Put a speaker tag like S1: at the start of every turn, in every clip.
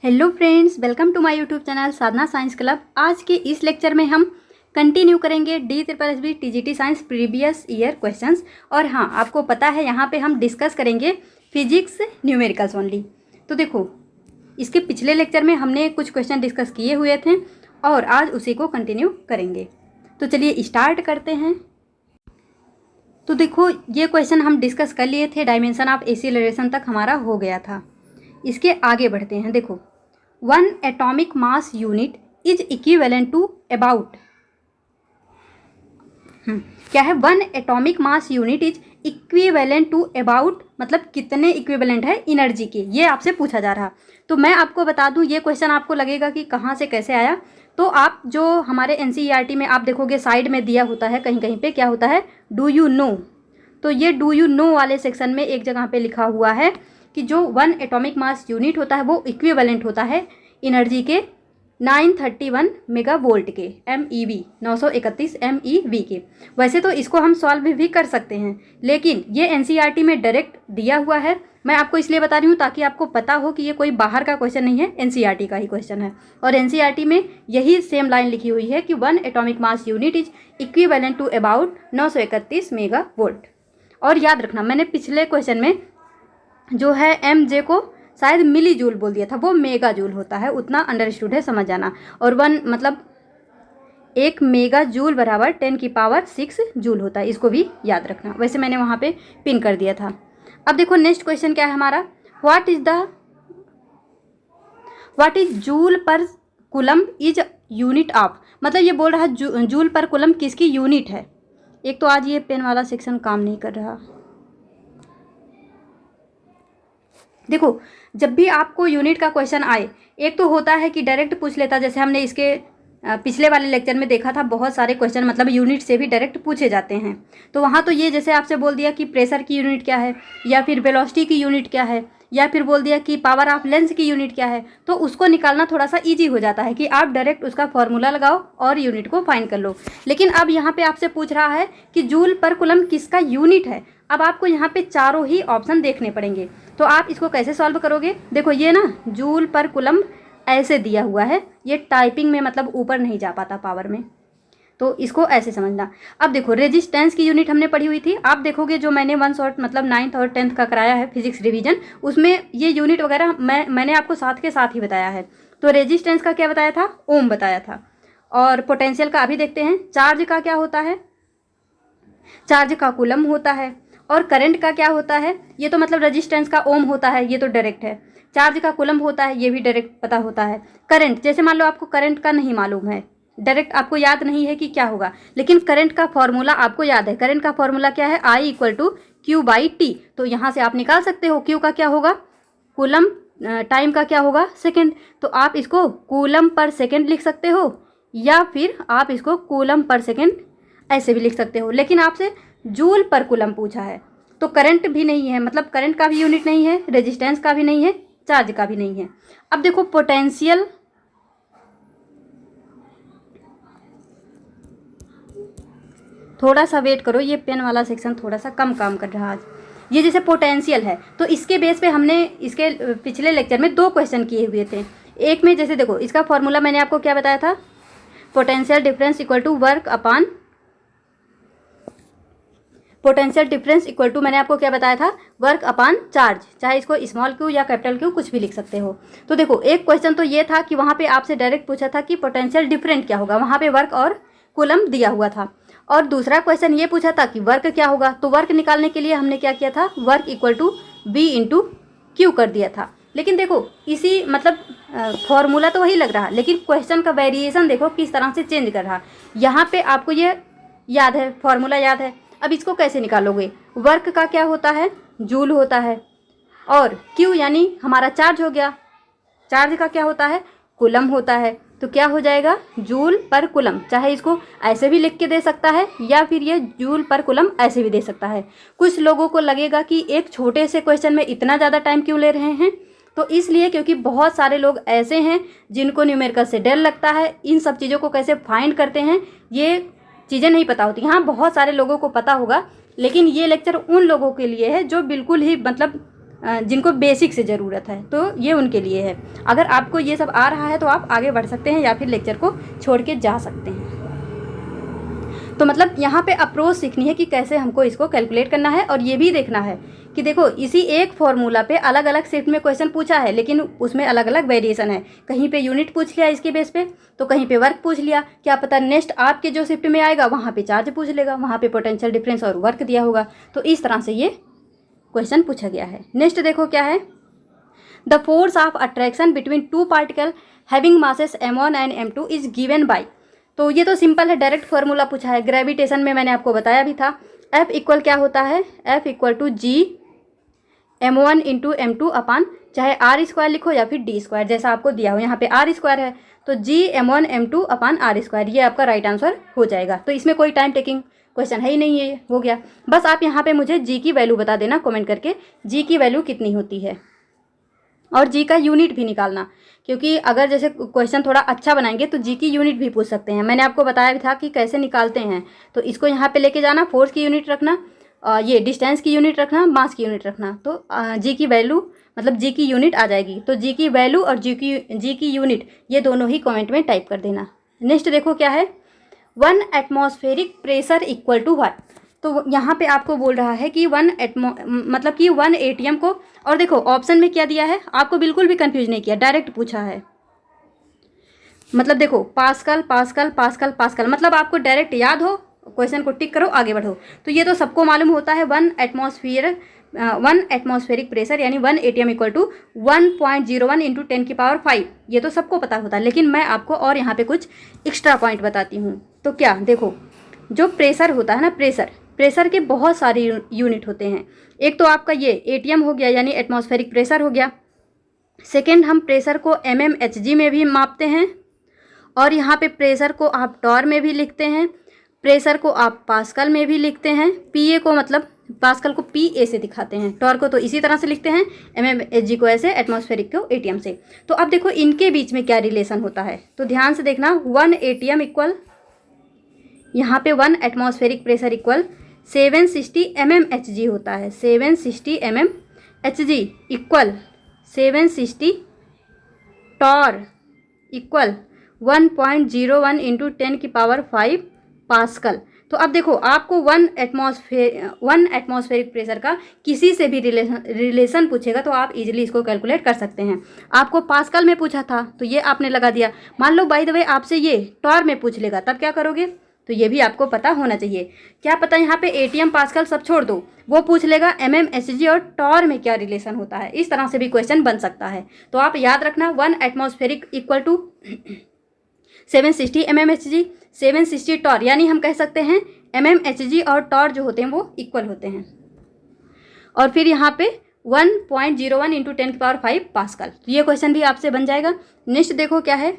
S1: Hello friends, welcome to my YouTube channel Sadhana science club. आज के इस लेक्चर में हम कंटिन्यू करेंगे DSSB TGT science previous year questions. और हाँ, आपको पता है यहाँ पे हम डिस्कस करेंगे फिजिक्स न्यूमेरिकल्स ओनली। तो देखो, इसके पिछले लेक्चर में हमने कुछ क्वेश्चन डिस्कस किए हुए थे और आज उसी को कंटिन्यू करेंगे। तो चलिए स्टार्ट करते हैं। तो देखो, ये क्वेश्चन हम डिस्कस कर लिए थे, डायमेंशन ऑफ एक्सीलरेशन तक हमारा हो गया था। इसके आगे बढ़ते हैं। देखो, 1 atomic mass unit is equivalent to about, क्या है 1 atomic mass unit is equivalent to about, मतलब कितने इक्विवेलेंट है एनर्जी के, ये आपसे पूछा जा रहा। तो मैं आपको बता दूं, ये क्वेश्चन आपको लगेगा कि कहाँ से कैसे आया। तो आप जो हमारे NCERT में आप देखोगे साइड में दिया होता है, कहीं कहीं पे क्या होता है, डू यू नो। तो ये डू यू नो वाले सेक्शन में एक जगह पे लिखा हुआ है कि जो 1 एटॉमिक मास यूनिट होता है वो इक्विवेलेंट होता है एनर्जी के 931 मेगावोल्ट के, MeV 931 MeV के। वैसे तो इसको हम सॉल्व भी कर सकते हैं, लेकिन ये NCERT में डायरेक्ट दिया हुआ है। मैं आपको इसलिए बता रही हूँ ताकि आपको पता हो कि ये कोई बाहर का क्वेश्चन नहीं है, NCERT का ही क्वेश्चन है। और NCERT में यही सेम लाइन लिखी हुई है कि 1 atomic mass unit is equivalent to about 931 megavolt. और याद रखना, मैंने पिछले क्वेश्चन में जो है MJ को शायद मिली जूल बोल दिया था, वो मेगा जूल होता है, उतना अंडरस्टूड है, समझ जाना। और 1 मतलब 1 मेगा जूल बराबर 10 की पावर 6 जूल होता है, इसको भी याद रखना। वैसे मैंने वहाँ पे पिन कर दिया था। अब देखो नेक्स्ट क्वेश्चन क्या है हमारा, व्हाट इज जूल पर कूलम इज यूनिट ऑफ, मतलब ये बोल रहा है जूल पर कूलम किसकी यूनिट है। एक तो आज ये पेन वाला सेक्शन काम नहीं कर रहा। देखो, जब भी आपको यूनिट का क्वेश्चन आए, एक तो होता है कि डायरेक्ट पूछ लेता, जैसे हमने इसके पिछले वाले लेक्चर में देखा था, बहुत सारे क्वेश्चन मतलब यूनिट से भी डायरेक्ट पूछे जाते हैं। तो वहाँ तो ये जैसे आपसे बोल दिया कि प्रेशर की यूनिट क्या है, या फिर वेलोसिटी की यूनिट क्या है, या फिर बोल दिया कि पावर ऑफ लेंस की यूनिट क्या है, तो उसको निकालना थोड़ा सा ईजी हो जाता है कि आप डायरेक्ट उसका फॉर्मूला लगाओ और यूनिट को फाइंड कर लो। लेकिन अब यहाँ पे आपसे पूछ रहा है कि जूल पर कूलम किसका यूनिट है। अब आपको यहाँ पे चारों ही ऑप्शन देखने पड़ेंगे, तो आप इसको कैसे सॉल्व करोगे। देखो, ये ना जूल पर कूलम ऐसे दिया हुआ है, ये टाइपिंग में मतलब ऊपर नहीं जा पाता पावर में, तो इसको ऐसे समझना। अब देखो, रेजिस्टेंस की यूनिट हमने पढ़ी हुई थी। आप देखोगे जो मैंने 1 शॉर्ट मतलब 9th और 10th का कराया है फिजिक्स रिवीजन, उसमें ये यूनिट वगैरह मैंने आपको साथ के साथ ही बताया है। तो रेजिस्टेंस का क्या बताया था, ओम बताया था। और पोटेंशियल का अभी देखते हैं। चार्ज का क्या होता है, चार्ज का कूलम होता है। और करंट का क्या होता है, ये तो मतलब रेजिस्टेंस का ओम होता है, ये तो डायरेक्ट है। चार्ज का कूलम होता है, ये भी डायरेक्ट पता होता है। करंट, जैसे मान लो आपको करंट का नहीं मालूम है, डायरेक्ट आपको याद नहीं है कि क्या होगा, लेकिन करंट का फॉर्मूला आपको याद है। करंट का फॉर्मूला क्या है, I = Q/T। तो यहाँ से आप निकाल सकते हो Q का क्या होगा, कूलम, टाइम का क्या होगा, सेकेंड। तो आप इसको कूलम पर सेकेंड लिख सकते हो, या फिर आप इसको कूलम पर सेकेंड ऐसे भी लिख सकते हो। लेकिन आपसे जूल पर कूलम पूछा है, तो करंट भी नहीं है, मतलब करंट का भी यूनिट नहीं है, रेजिस्टेंस का भी नहीं है, चार्ज का भी नहीं है। अब देखो पोटेंशियल, थोड़ा सा वेट करो, ये पेन वाला सेक्शन थोड़ा सा कम काम कर रहा है आज। ये जैसे पोटेंशियल है, तो इसके बेस पे हमने इसके पिछले लेक्चर में 2 क्वेश्चन किए हुए थे। एक में जैसे देखो, इसका फॉर्मूला मैंने आपको क्या बताया था, potential difference equal to work upon, potential difference equal to मैंने आपको क्या बताया था, वर्क अपॉन चार्ज। चाहे इसको स्मॉल क्यू या कैपिटल क्यू कुछ भी लिख सकते हो। तो देखो, एक क्वेश्चन तो ये था कि वहाँ पे आपसे डायरेक्ट पूछा था कि पोटेंशियल डिफरेंट क्या होगा, वहाँ पे वर्क और कूलम दिया हुआ था। और दूसरा क्वेश्चन ये पूछा था कि वर्क क्या होगा। तो वर्क निकालने के लिए हमने क्या किया था, वर्क इक्वल टू V/Q कर दिया था। लेकिन देखो, इसी मतलब फॉर्मूला तो वही लग रहा, लेकिन क्वेश्चन का वेरिएशन देखो किस तरह से चेंज कर रहा। यहाँ पे आपको ये याद है, फॉर्मूला याद है। अब इसको कैसे निकालोगे, वर्क का क्या होता है, जूल होता है, और Q यानी हमारा चार्ज हो गया, चार्ज का क्या होता है, कूलम होता है। तो क्या हो जाएगा, जूल पर कूलम। चाहे इसको ऐसे भी लिख के दे सकता है, या फिर ये जूल पर कूलम ऐसे भी दे सकता है। कुछ लोगों को लगेगा कि एक छोटे से क्वेश्चन में इतना ज़्यादा टाइम क्यों ले रहे हैं, तो इसलिए क्योंकि बहुत सारे लोग ऐसे हैं जिनको न्यूमेरिकल से डर लगता है, इन सब चीज़ों को कैसे फाइंड करते हैं ये चीज़ें नहीं पता होती। हाँ, बहुत सारे लोगों को पता होगा, लेकिन ये लेक्चर उन लोगों के लिए है जो बिल्कुल ही मतलब जिनको बेसिक से ज़रूरत है, तो ये उनके लिए है। अगर आपको ये सब आ रहा है तो आप आगे बढ़ सकते हैं या फिर लेक्चर को छोड़ के जा सकते हैं। तो मतलब यहाँ पे अप्रोच सीखनी है कि कैसे हमको इसको कैलकुलेट करना है, और ये भी देखना है कि देखो इसी एक फॉर्मूला पे अलग अलग शिफ्ट में क्वेश्चन पूछा है, लेकिन उसमें अलग अलग वेरिएशन है। कहीं पे यूनिट पूछ लिया इसके बेस पे, तो कहीं पे वर्क पूछ लिया, क्या पता नेक्स्ट आपके जो शिफ्ट में आएगा वहाँ पे चार्ज पूछ लेगा, वहाँ पे पोटेंशियल डिफरेंस और वर्क दिया होगा। तो इस तरह से ये क्वेश्चन पूछा गया है। नेक्स्ट देखो क्या है, the force of attraction between two particle having masses m1 and m2 is given by. तो ये तो सिंपल है, डायरेक्ट फार्मूला पूछा है। ग्रेविटेशन में मैंने आपको बताया भी था, F इक्वल क्या होता है, F equal to G m1 into m2 upon चाहे आर स्क्वायर लिखो या फिर डी स्क्वायर, जैसा आपको दिया हो। यहाँ पे आर स्क्वायर है तो जी m1 m2 upon R square, ये आपका राइट आंसर हो जाएगा। तो इसमें कोई टाइम टेकिंग क्वेश्चन है ही नहीं, ये हो गया। बस आप यहाँ पे मुझे जी की वैल्यू बता देना कमेंट करके, जी की वैल्यू कितनी होती है, और जी का यूनिट भी निकालना, क्योंकि अगर जैसे क्वेश्चन थोड़ा अच्छा बनाएंगे तो जी की यूनिट भी पूछ सकते हैं। मैंने आपको बताया भी था कि कैसे निकालते हैं। तो इसको यहाँ पे लेके जाना, फोर्स की यूनिट रखना, ये डिस्टेंस की यूनिट रखना, मास की यूनिट रखना, तो जी की वैल्यू मतलब जी की यूनिट आ जाएगी। तो जी की वैल्यू और जी की यूनिट ये दोनों ही कमेंट में टाइप कर देना। नेक्स्ट देखो क्या है, 1 atmospheric pressure equal to what. तो यहाँ पे आपको बोल रहा है कि 1 मतलब कि 1 ATM को, और देखो ऑप्शन में क्या दिया है, आपको बिल्कुल भी कंफ्यूज नहीं किया, डायरेक्ट पूछा है। मतलब देखो पास्कल पास्कल पास्कल पास्कल, मतलब आपको डायरेक्ट याद हो, क्वेश्चन को टिक करो आगे बढ़ो। तो ये तो सबको मालूम होता है, 1 एटमॉस्फेरिक प्रेशर यानी 1 ATM इक्वल टू 1.01 इंटू 10 की पावर 5, ये तो सबको पता होता है। लेकिन मैं आपको और यहाँ पे कुछ एक्स्ट्रा पॉइंट बताती हूँ। तो क्या देखो, जो प्रेशर होता है ना, प्रेशर के बहुत सारे यूनिट होते हैं। एक तो आपका ये ATM हो गया यानी एटमॉस्फेरिक प्रेशर हो गया। सेकेंड, हम प्रेशर को mmHg में भी मापते हैं, और यहाँ पे प्रेशर को आप टॉर में भी लिखते हैं, प्रेशर को आप पास्कल में भी लिखते हैं। PA को मतलब पास्कल को PA से दिखाते हैं, टॉर को तो इसी तरह से लिखते हैं, mmHg को ऐसे, एटमॉस्फेरिक को ATM से। तो अब देखो इनके बीच में क्या रिलेशन होता है, तो ध्यान से देखना। 1 ATM इक्वल, यहाँ पे 1 एटमॉस्फेरिक प्रेशर इक्वल 760 mmHg होता है। 760 mmHg equal 760 torr equal 1.01 into 10 की पावर 5 पास्कल। तो अब देखो आपको 1 एटमॉस्फेरिक प्रेशर का किसी से भी रिलेशन पूछेगा तो आप इजीली इसको कैलकुलेट कर सकते हैं। आपको पास्कल में पूछा था तो ये आपने लगा दिया। मान लो बाय द वे आपसे ये टॉर में पूछ लेगा, तब क्या करोगे, तो ये भी आपको पता होना चाहिए। क्या पता यहाँ पे ATM पास्कल सब छोड़ दो, वो पूछ लेगा mmHg और टॉर में क्या रिलेशन होता है। इस तरह से भी क्वेश्चन बन सकता है। तो आप याद रखना 1 atmospheric equal to 760 mmHg, 760 torr, यानी हम कह सकते हैं mmHg और टॉर जो होते हैं वो इक्वल होते हैं। और फिर यहाँ पे 1.01 इंटू 10 की पावर 5 पास्कल। तो ये क्वेश्चन भी आपसे बन जाएगा। नेक्स्ट देखो क्या है,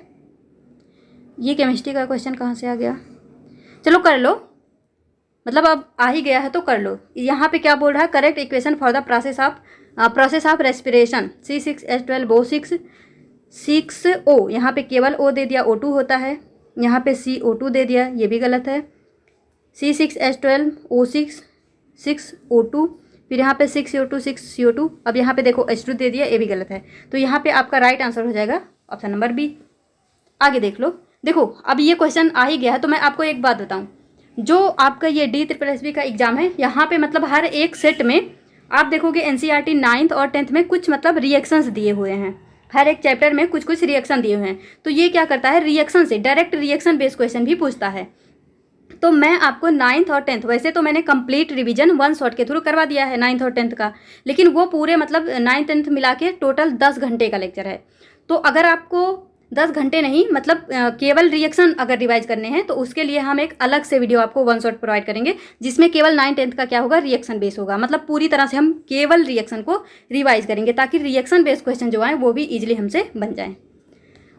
S1: ये केमिस्ट्री का क्वेश्चन कहाँ से आ गया, चलो कर लो, मतलब अब आ ही गया है तो कर लो। यहाँ पे क्या बोल रहा है, correct equation for the process of respiration C6H12O6 6O, यहाँ पे केवल O दे दिया, O2 होता है, यहाँ पे CO2 दे दिया, ये भी गलत है। C6H12O6 6O2, फिर यहाँ पे 6CO2 6CO2, अब यहाँ पे देखो H2 दे दिया, ये भी गलत है। तो यहाँ पे आपका राइट आंसर हो जाएगा ऑप्शन नंबर बी। आगे देख लो, देखो अब ये क्वेश्चन आ ही गया है तो मैं आपको एक बात बताऊं, जो आपका ये DSSB का एग्जाम है, यहाँ पे मतलब हर एक सेट में आप देखोगे NCERT 9th और 10th में कुछ मतलब रिएक्शंस दिए हुए हैं, हर एक चैप्टर में कुछ कुछ रिएक्शन दिए हुए हैं। तो ये क्या करता है, रिएक्शन से डायरेक्ट रिएक्शन बेस्ड क्वेश्चन भी पूछता है। तो मैं आपको 9th और 10th, वैसे तो मैंने कंप्लीट रिवीजन 1 शॉट के थ्रू करवा दिया है 9th और 10th का, लेकिन वो पूरे मतलब 9th 10th मिला के टोटल 10 घंटे का लेक्चर है। तो अगर आपको 10 घंटे नहीं मतलब केवल रिएक्शन अगर रिवाइज करने हैं तो उसके लिए हम एक अलग से वीडियो आपको 1 शॉट प्रोवाइड करेंगे, जिसमें केवल 9th 10th का क्या होगा, रिएक्शन बेस होगा। मतलब पूरी तरह से हम केवल रिएक्शन को रिवाइज करेंगे ताकि रिएक्शन बेस्ड क्वेश्चन जो आए वो भी इजीली हमसे बन जाए।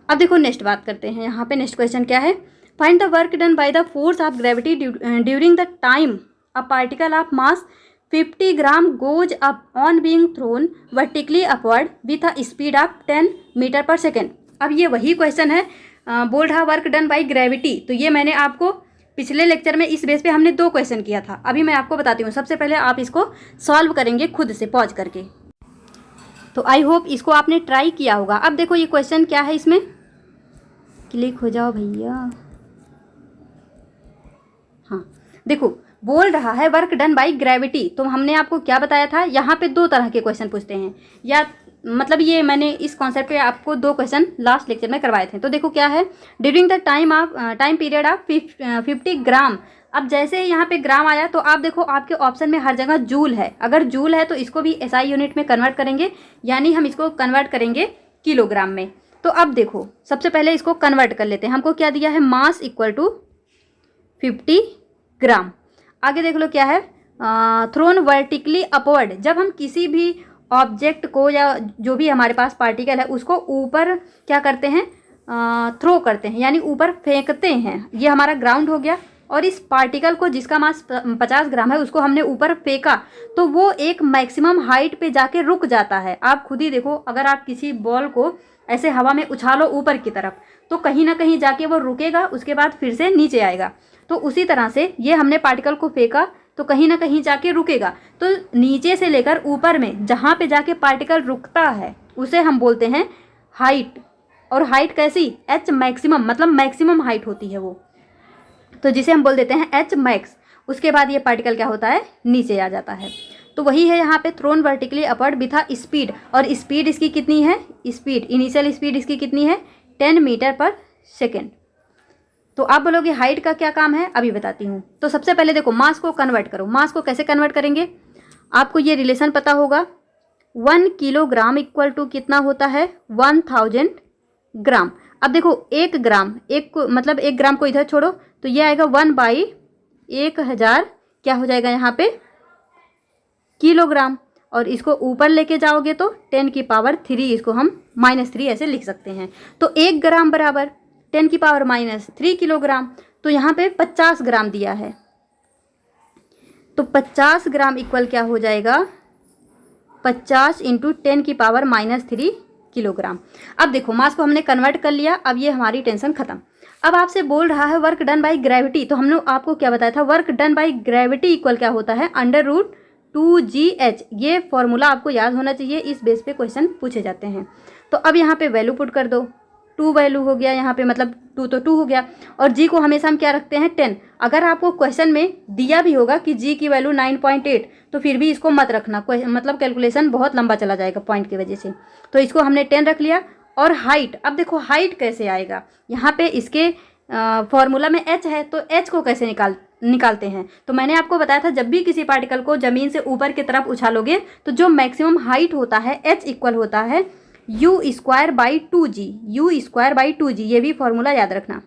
S1: अब देखो नेक्स्ट बात करते हैं, यहाँ पे नेक्स्ट क्वेश्चन क्या है, find the work done by the force of gravity during the time a particle of mass 50 gram goes up on being thrown vertically upward with a speed of 10 metre पर second. अब ये वही question है, बोल रहा work done by gravity. तो ये मैंने आपको पिछले लेक्चर में इस बेस पे हमने 2 क्वेश्चन किया था। अभी मैं आपको बताती हूँ, सबसे पहले आप इसको सॉल्व करेंगे खुद से पॉज करके। तो आई होप इसको आपने ट्राई किया होगा। अब देखो ये क्वेश्चन क्या है, इसमें क्लिक हो जाओ भैया। हाँ देखो, बोल रहा है वर्क डन बाय ग्रेविटी। तो हमने आपको क्या बताया था, यहाँ पे दो तरह के क्वेश्चन पूछते हैं, या मतलब ये मैंने इस कॉन्सेप्ट पे आपको दो क्वेश्चन लास्ट लेक्चर में करवाए थे। तो देखो क्या है, during the time period of 50 ग्राम। अब जैसे यहाँ पे ग्राम आया तो आप देखो आपके ऑप्शन में हर जगह जूल है। अगर जूल है तो इसको भी एसआई यूनिट में कन्वर्ट करेंगे, यानी हम इसको कन्वर्ट करेंगे किलोग्राम में। तो अब देखो सबसे पहले इसको कन्वर्ट कर लेते हैं। हमको क्या दिया है, मास इक्वल टू 50 ग्राम। आगे देख लो क्या है, थ्रोन वर्टिकली अपवर्ड। जब हम किसी भी ऑब्जेक्ट को या जो भी हमारे पास पार्टिकल है उसको ऊपर क्या करते हैं, थ्रो करते हैं, यानी ऊपर फेंकते हैं। ये हमारा ग्राउंड हो गया। और इस पार्टिकल को जिसका मास 50 ग्राम है उसको हमने ऊपर फेंका, तो वो एक मैक्सिमम हाइट पे जाके रुक जाता है। आप खुद ही देखो, अगर आप किसी बॉल को ऐसे हवा में उछालो ऊपर की तरफ, तो कहीं ना कहीं जाके वो रुकेगा, उसके बाद फिर से नीचे आएगा। तो उसी तरह से ये हमने पार्टिकल को फेंका तो कहीं ना कहीं जाके रुकेगा। तो नीचे से लेकर ऊपर में जहाँ पे जाके पार्टिकल रुकता है उसे हम बोलते हैं हाइट। और हाइट कैसी, एच मैक्सिमम, मतलब मैक्सिमम हाइट होती है वो, तो जिसे हम बोल देते हैं एच मैक्स। उसके बाद ये पार्टिकल क्या होता है, नीचे आ जाता है। तो वही है यहाँ पे throne vertically upward with speed. और स्पीड इसकी कितनी है, स्पीड इनिशियल स्पीड इसकी कितनी है, 10 मीटर पर सेकेंड। तो आप बोलोगे हाइट का क्या काम है, अभी बताती हूँ। तो सबसे पहले देखो मास को कन्वर्ट करो। मास को कैसे कन्वर्ट करेंगे, आपको ये रिलेशन पता होगा, 1 किलोग्राम इक्वल टू कितना होता है, 1000 ग्राम। अब देखो 1 ग्राम, मतलब 1 ग्राम को इधर छोड़ो तो ये आएगा 1/1000, क्या हो जाएगा यहाँ पे, किलोग्राम। और इसको ऊपर लेके जाओगे तो 10 की पावर 3, इसको हम -3 ऐसे लिख सकते हैं। तो 1 ग्राम बराबर 10 की पावर -3 किलोग्राम। तो यहाँ पे 50 ग्राम दिया है, तो 50 ग्राम इक्वल क्या हो जाएगा, 50 इंटू 10 की पावर -3 किलोग्राम। अब देखो मास को हमने कन्वर्ट कर लिया, अब ये हमारी टेंशन खत्म। अब आपसे बोल रहा है वर्क डन बाय ग्रेविटी। तो हमने आपको क्या बताया था, work done by gravity equal क्या होता है, √2gh। ये फॉर्मूला आपको याद होना चाहिए, इस बेस पे क्वेश्चन पूछे जाते हैं। तो अब यहाँ पे वैल्यू पुट कर दो, 2 वैल्यू हो गया यहाँ पे, मतलब 2 तो 2 हो गया। और जी को हमेशा हम क्या रखते हैं, 10। अगर आपको क्वेश्चन में दिया भी होगा कि जी की वैल्यू 9.8, तो फिर भी इसको मत रखना, मतलब कैलकुलेशन बहुत लंबा चला जाएगा पॉइंट की वजह से। तो इसको हमने 10 रख लिया। और हाइट, अब देखो हाइट कैसे आएगा, यहाँ पे इसके फॉर्मूला में एच है, तो एच को कैसे निकालते हैं। तो मैंने आपको बताया था, जब भी किसी पार्टिकल को ज़मीन से ऊपर की तरफ उछालोगे तो जो मैक्सिमम हाइट होता है एच इक्वल होता है u²/2g। u²/2g, ये भी फॉर्मूला याद रखना।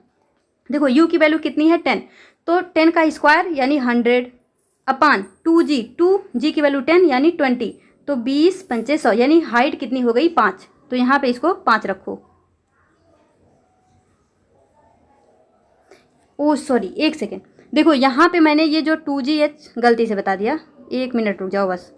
S1: देखो u की वैल्यू कितनी है, 10, तो 10 का स्क्वायर यानी 100 अपान 2g, 2g की वैल्यू 10 यानी 20, तो 20 पंचे 100, यानी हाइट कितनी हो गई, 5। तो यहाँ पे इसको 5 रखो। ओ सॉरी, एक सेकेंड, देखो यहाँ पे मैंने ये जो 2gh गलती से बता दिया, 1 मिनट रुक जाओ बस।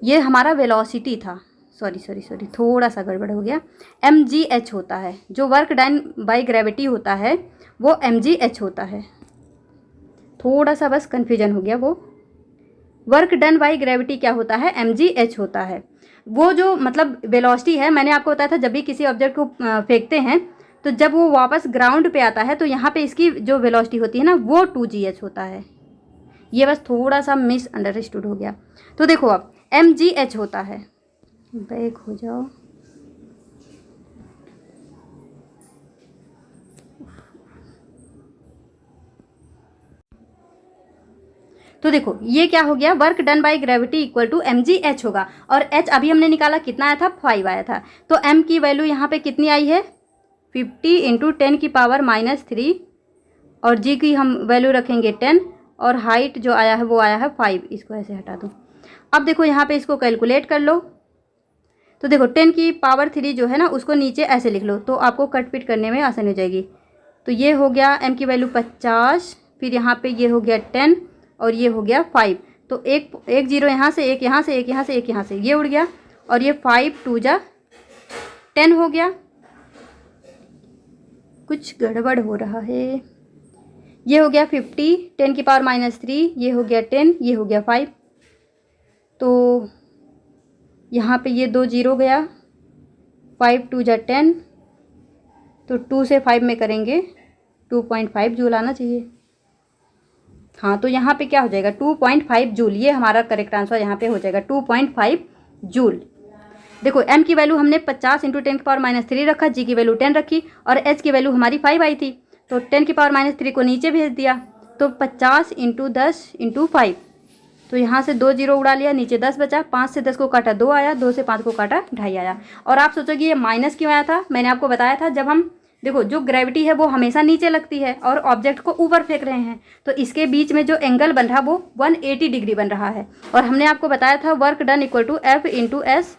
S1: ये हमारा वेलोसिटी था, सॉरी थोड़ा सा गड़बड़ हो गया। mgh होता है, जो वर्क डन बाय ग्रेविटी होता है वो mgh होता है। थोड़ा सा बस कन्फ्यूजन हो गया। वो वर्क डन बाय ग्रेविटी क्या होता है, mgh होता है। वो जो मतलब वेलोसिटी है, मैंने आपको बताया था जब भी किसी ऑब्जेक्ट को फेंकते हैं तो जब वो वापस ग्राउंड पे आता है तो यहाँ पे इसकी जो वेलोसिटी होती है ना, वो 2gh होता है। ये बस थोड़ा सा मिसअंडरस्टूड हो गया। तो देखो अब mgh होता है, बैक हो जाओ। तो देखो ये क्या हो गया, work done by gravity equal to mgh होगा। और h अभी हमने निकाला, कितना आया था, 5 आया था। तो m की वैल्यू यहाँ पे कितनी आई है, 50 इंटू 10 की पावर -3, और g की हम वैल्यू रखेंगे 10, और हाइट जो आया है वो आया है 5। इसको ऐसे हटा दो। अब देखो यहाँ पे इसको कैलकुलेट कर लो। तो देखो 10 की पावर 3 जो है ना, उसको नीचे ऐसे लिख लो तो आपको कट पिट करने में आसानी हो जाएगी। तो ये हो गया m की वैल्यू 50, फिर यहाँ पे ये हो गया 10, और ये हो गया 5। तो एक जीरो यहाँ से, एक यहाँ से, एक यहाँ से, एक यहाँ से, ये उड़ गया। और ये 5 2 जा 10 हो गया। कुछ गड़बड़ हो रहा है। ये हो गया 50, 10 की पावर -3, ये हो गया 10, ये हो गया 5। तो यहाँ पे ये 2 0 गया, 5 2 जा 10, तो 2 से 5 में करेंगे 2.5 जूल आना चाहिए। हाँ, तो यहाँ पे क्या हो जाएगा 2.5 जूल, ये हमारा करेक्ट आंसर यहाँ पे हो जाएगा 2.5 जूल। देखो m की वैल्यू हमने 50 × 10⁻³ रखा, g की वैल्यू 10 रखी और h की वैल्यू हमारी 5 आई थी, तो 10⁻³ को नीचे भेज दिया, तो 50 × 10 × 5, तो यहाँ से 2 0 उड़ा लिया, नीचे 10 बचा, 5 से 10 को काटा 2 आया, 2 से 5 को काटा 2.5 आया। और आप सोचोगे ये माइनस क्यों आया था, मैंने आपको बताया था जब हम देखो जो ग्रेविटी है वो हमेशा नीचे लगती है और ऑब्जेक्ट को ऊपर फेंक रहे हैं, तो इसके बीच में जो एंगल बन रहा वो 180 डिग्री बन रहा है। और हमने आपको बताया था work done equal to F × S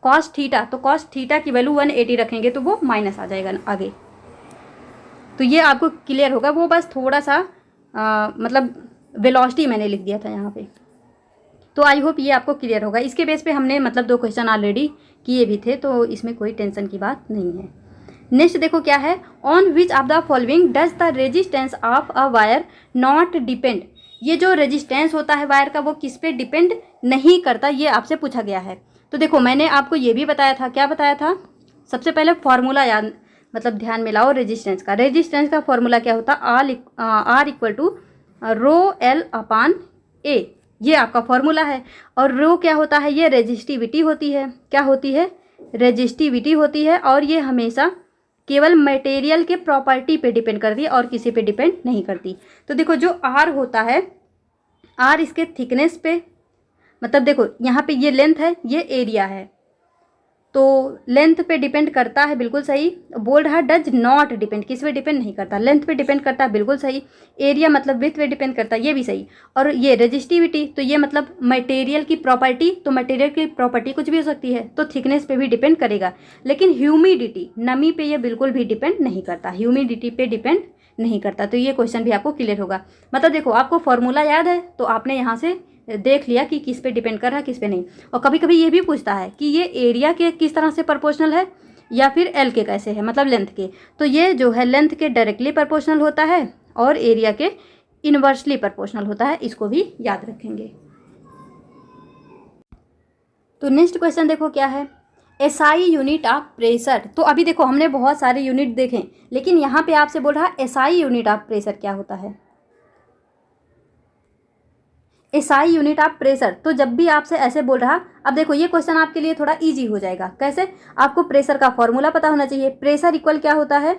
S1: cos theta, तो cos थीटा की वैल्यू 180 रखेंगे तो वो माइनस आ जाएगा आगे। तो ये आपको क्लियर होगा, वो बस थोड़ा सा मतलब वेलोसिटी मैंने लिख दिया था यहाँ पे। तो आई होप ये आपको क्लियर होगा। इसके बेस पे हमने मतलब 2 क्वेश्चन ऑलरेडी किए भी थे, तो इसमें कोई टेंशन की बात नहीं है। नेक्स्ट देखो क्या है, on which of the following does the resistance of a wire not depend. ये जो रेजिस्टेंस होता है वायर का वो किस पे डिपेंड नहीं करता, ये आपसे पूछा गया है। तो देखो मैंने आपको ये भी बताया था, क्या बताया था, सबसे पहले फॉर्मूला याद मतलब ध्यान में लाओ रेजिस्टेंस का। रेजिस्टेंस का फॉर्मूला क्या होता, R इक्वल टू ρl/A, ये आपका फॉर्मूला है। और रो क्या होता है, ये रेजिस्टिविटी होती है। क्या होती है, रेजिस्टिविटी होती है, और ये हमेशा केवल मटेरियल के प्रॉपर्टी पे डिपेंड करती है और किसी पे डिपेंड नहीं करती। तो देखो जो R होता है, R इसके थिकनेस पे, मतलब देखो यहाँ पे ये लेंथ है, ये एरिया है, तो लेंथ पे डिपेंड करता है, बिल्कुल सही। बोल रहा है डज नॉट डिपेंड, किस पे डिपेंड नहीं करता, लेंथ पे डिपेंड करता है, बिल्कुल सही। एरिया मतलब विड्थ पे डिपेंड करता है, ये भी सही। और ये रेजिस्टिविटी, तो ये मतलब मटेरियल की प्रॉपर्टी, तो मटेरियल की प्रॉपर्टी कुछ भी हो सकती है, तो थिकनेस पे भी डिपेंड करेगा। लेकिन ह्यूमिडिटी, नमी पे ये बिल्कुल भी डिपेंड नहीं करता, ह्यूमिडिटी पे डिपेंड नहीं करता। तो ये क्वेश्चन भी आपको क्लियर होगा। मतलब देखो आपको फॉर्मूला याद है तो आपने यहाँ से देख लिया कि किस पे डिपेंड कर रहा है किस पे नहीं। और कभी कभी ये भी पूछता है कि ये एरिया के किस तरह से प्रोपोर्शनल है या फिर एल के कैसे है, मतलब लेंथ के। तो ये जो है लेंथ के डायरेक्टली प्रोपोर्शनल होता है और एरिया के इन्वर्सली प्रोपोर्शनल होता है, इसको भी याद रखेंगे। तो नेक्स्ट क्वेश्चन देखो क्या है, एसआई यूनिट ऑफ प्रेशर। तो अभी देखो हमने बहुत सारे यूनिट देखे, लेकिन यहाँ पे आपसे बोल रहा है एसआई यूनिट ऑफ प्रेशर क्या होता है। एसआई यूनिट ऑफ प्रेशर, तो जब भी आपसे ऐसे बोल रहा, अब देखो ये क्वेश्चन आपके लिए थोड़ा इजी हो जाएगा। कैसे, आपको प्रेशर का फॉर्मूला पता होना चाहिए। प्रेशर इक्वल क्या होता है,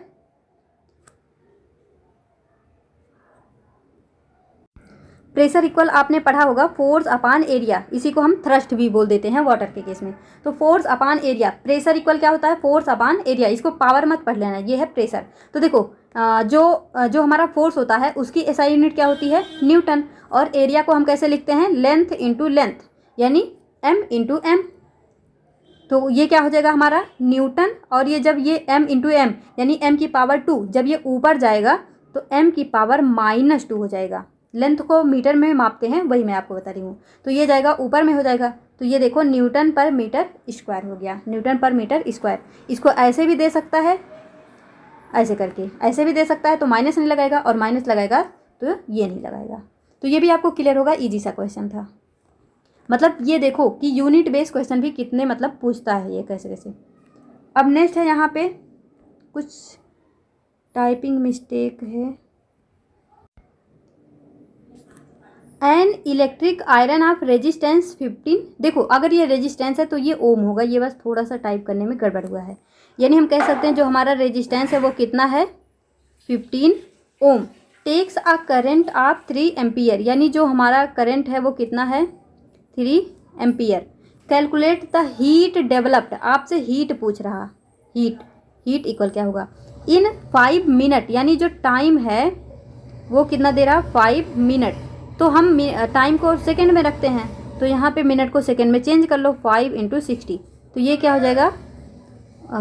S1: प्रेशर इक्वल आपने पढ़ा होगा फोर्स अपॉन एरिया, इसी को हम थ्रस्ट भी बोल देते हैं वाटर के केस में। तो force upon area, pressure equal क्या होता है, फोर्स अपॉन एरिया, इसको पावर मत पढ़ लेना, ये है प्रेशर। तो देखो जो हमारा फोर्स होता है उसकी एसआई यूनिट क्या होती है, न्यूटन। और एरिया को हम कैसे लिखते हैं, लेंथ इंटू लेंथ, यानी m इंटू एम। तो ये क्या हो जाएगा हमारा न्यूटन, और ये जब ये m इंटू एम यानी m की पावर 2, जब ये ऊपर जाएगा तो m की पावर -2 हो जाएगा। लेंथ को मीटर में मापते हैं, वही मैं आपको बता रही हूँ। तो ये जाएगा ऊपर में हो जाएगा, तो ये देखो न्यूटन पर मीटर स्क्वायर हो गया, न्यूटन पर मीटर स्क्वायर। इसको ऐसे भी दे सकता है, ऐसे करके ऐसे भी दे सकता है, तो माइनस नहीं लगाएगा, और माइनस लगाएगा तो ये नहीं लगाएगा। तो ये भी आपको क्लियर होगा, इजी सा क्वेश्चन था। मतलब ये देखो कि यूनिट बेस्ड क्वेश्चन भी कितने मतलब पूछता है ये कैसे कैसे। अब नेक्स्ट है, यहाँ पे कुछ टाइपिंग मिस्टेक है। An electric iron of resistance 15, देखो अगर ये रेजिस्टेंस है तो ये ओम होगा, ये बस थोड़ा सा टाइप करने में गड़बड़ हुआ है। यानी हम कह सकते हैं जो हमारा रेजिस्टेंस है वो कितना है, 15 ohm. Takes a current of 3 ampere, यानी जो हमारा करंट है वो कितना है, 3 ampere. Calculate the heat developed, आपसे हीट पूछ रहा, हीट इक्वल क्या होगा इन 5 मिनट, यानी जो टाइम है वो कितना दे रहा, 5 मिनट। तो हम टाइम को सेकंड में रखते हैं, तो यहाँ पे मिनट को सेकंड में चेंज कर लो, 5 × 60, तो ये क्या हो जाएगा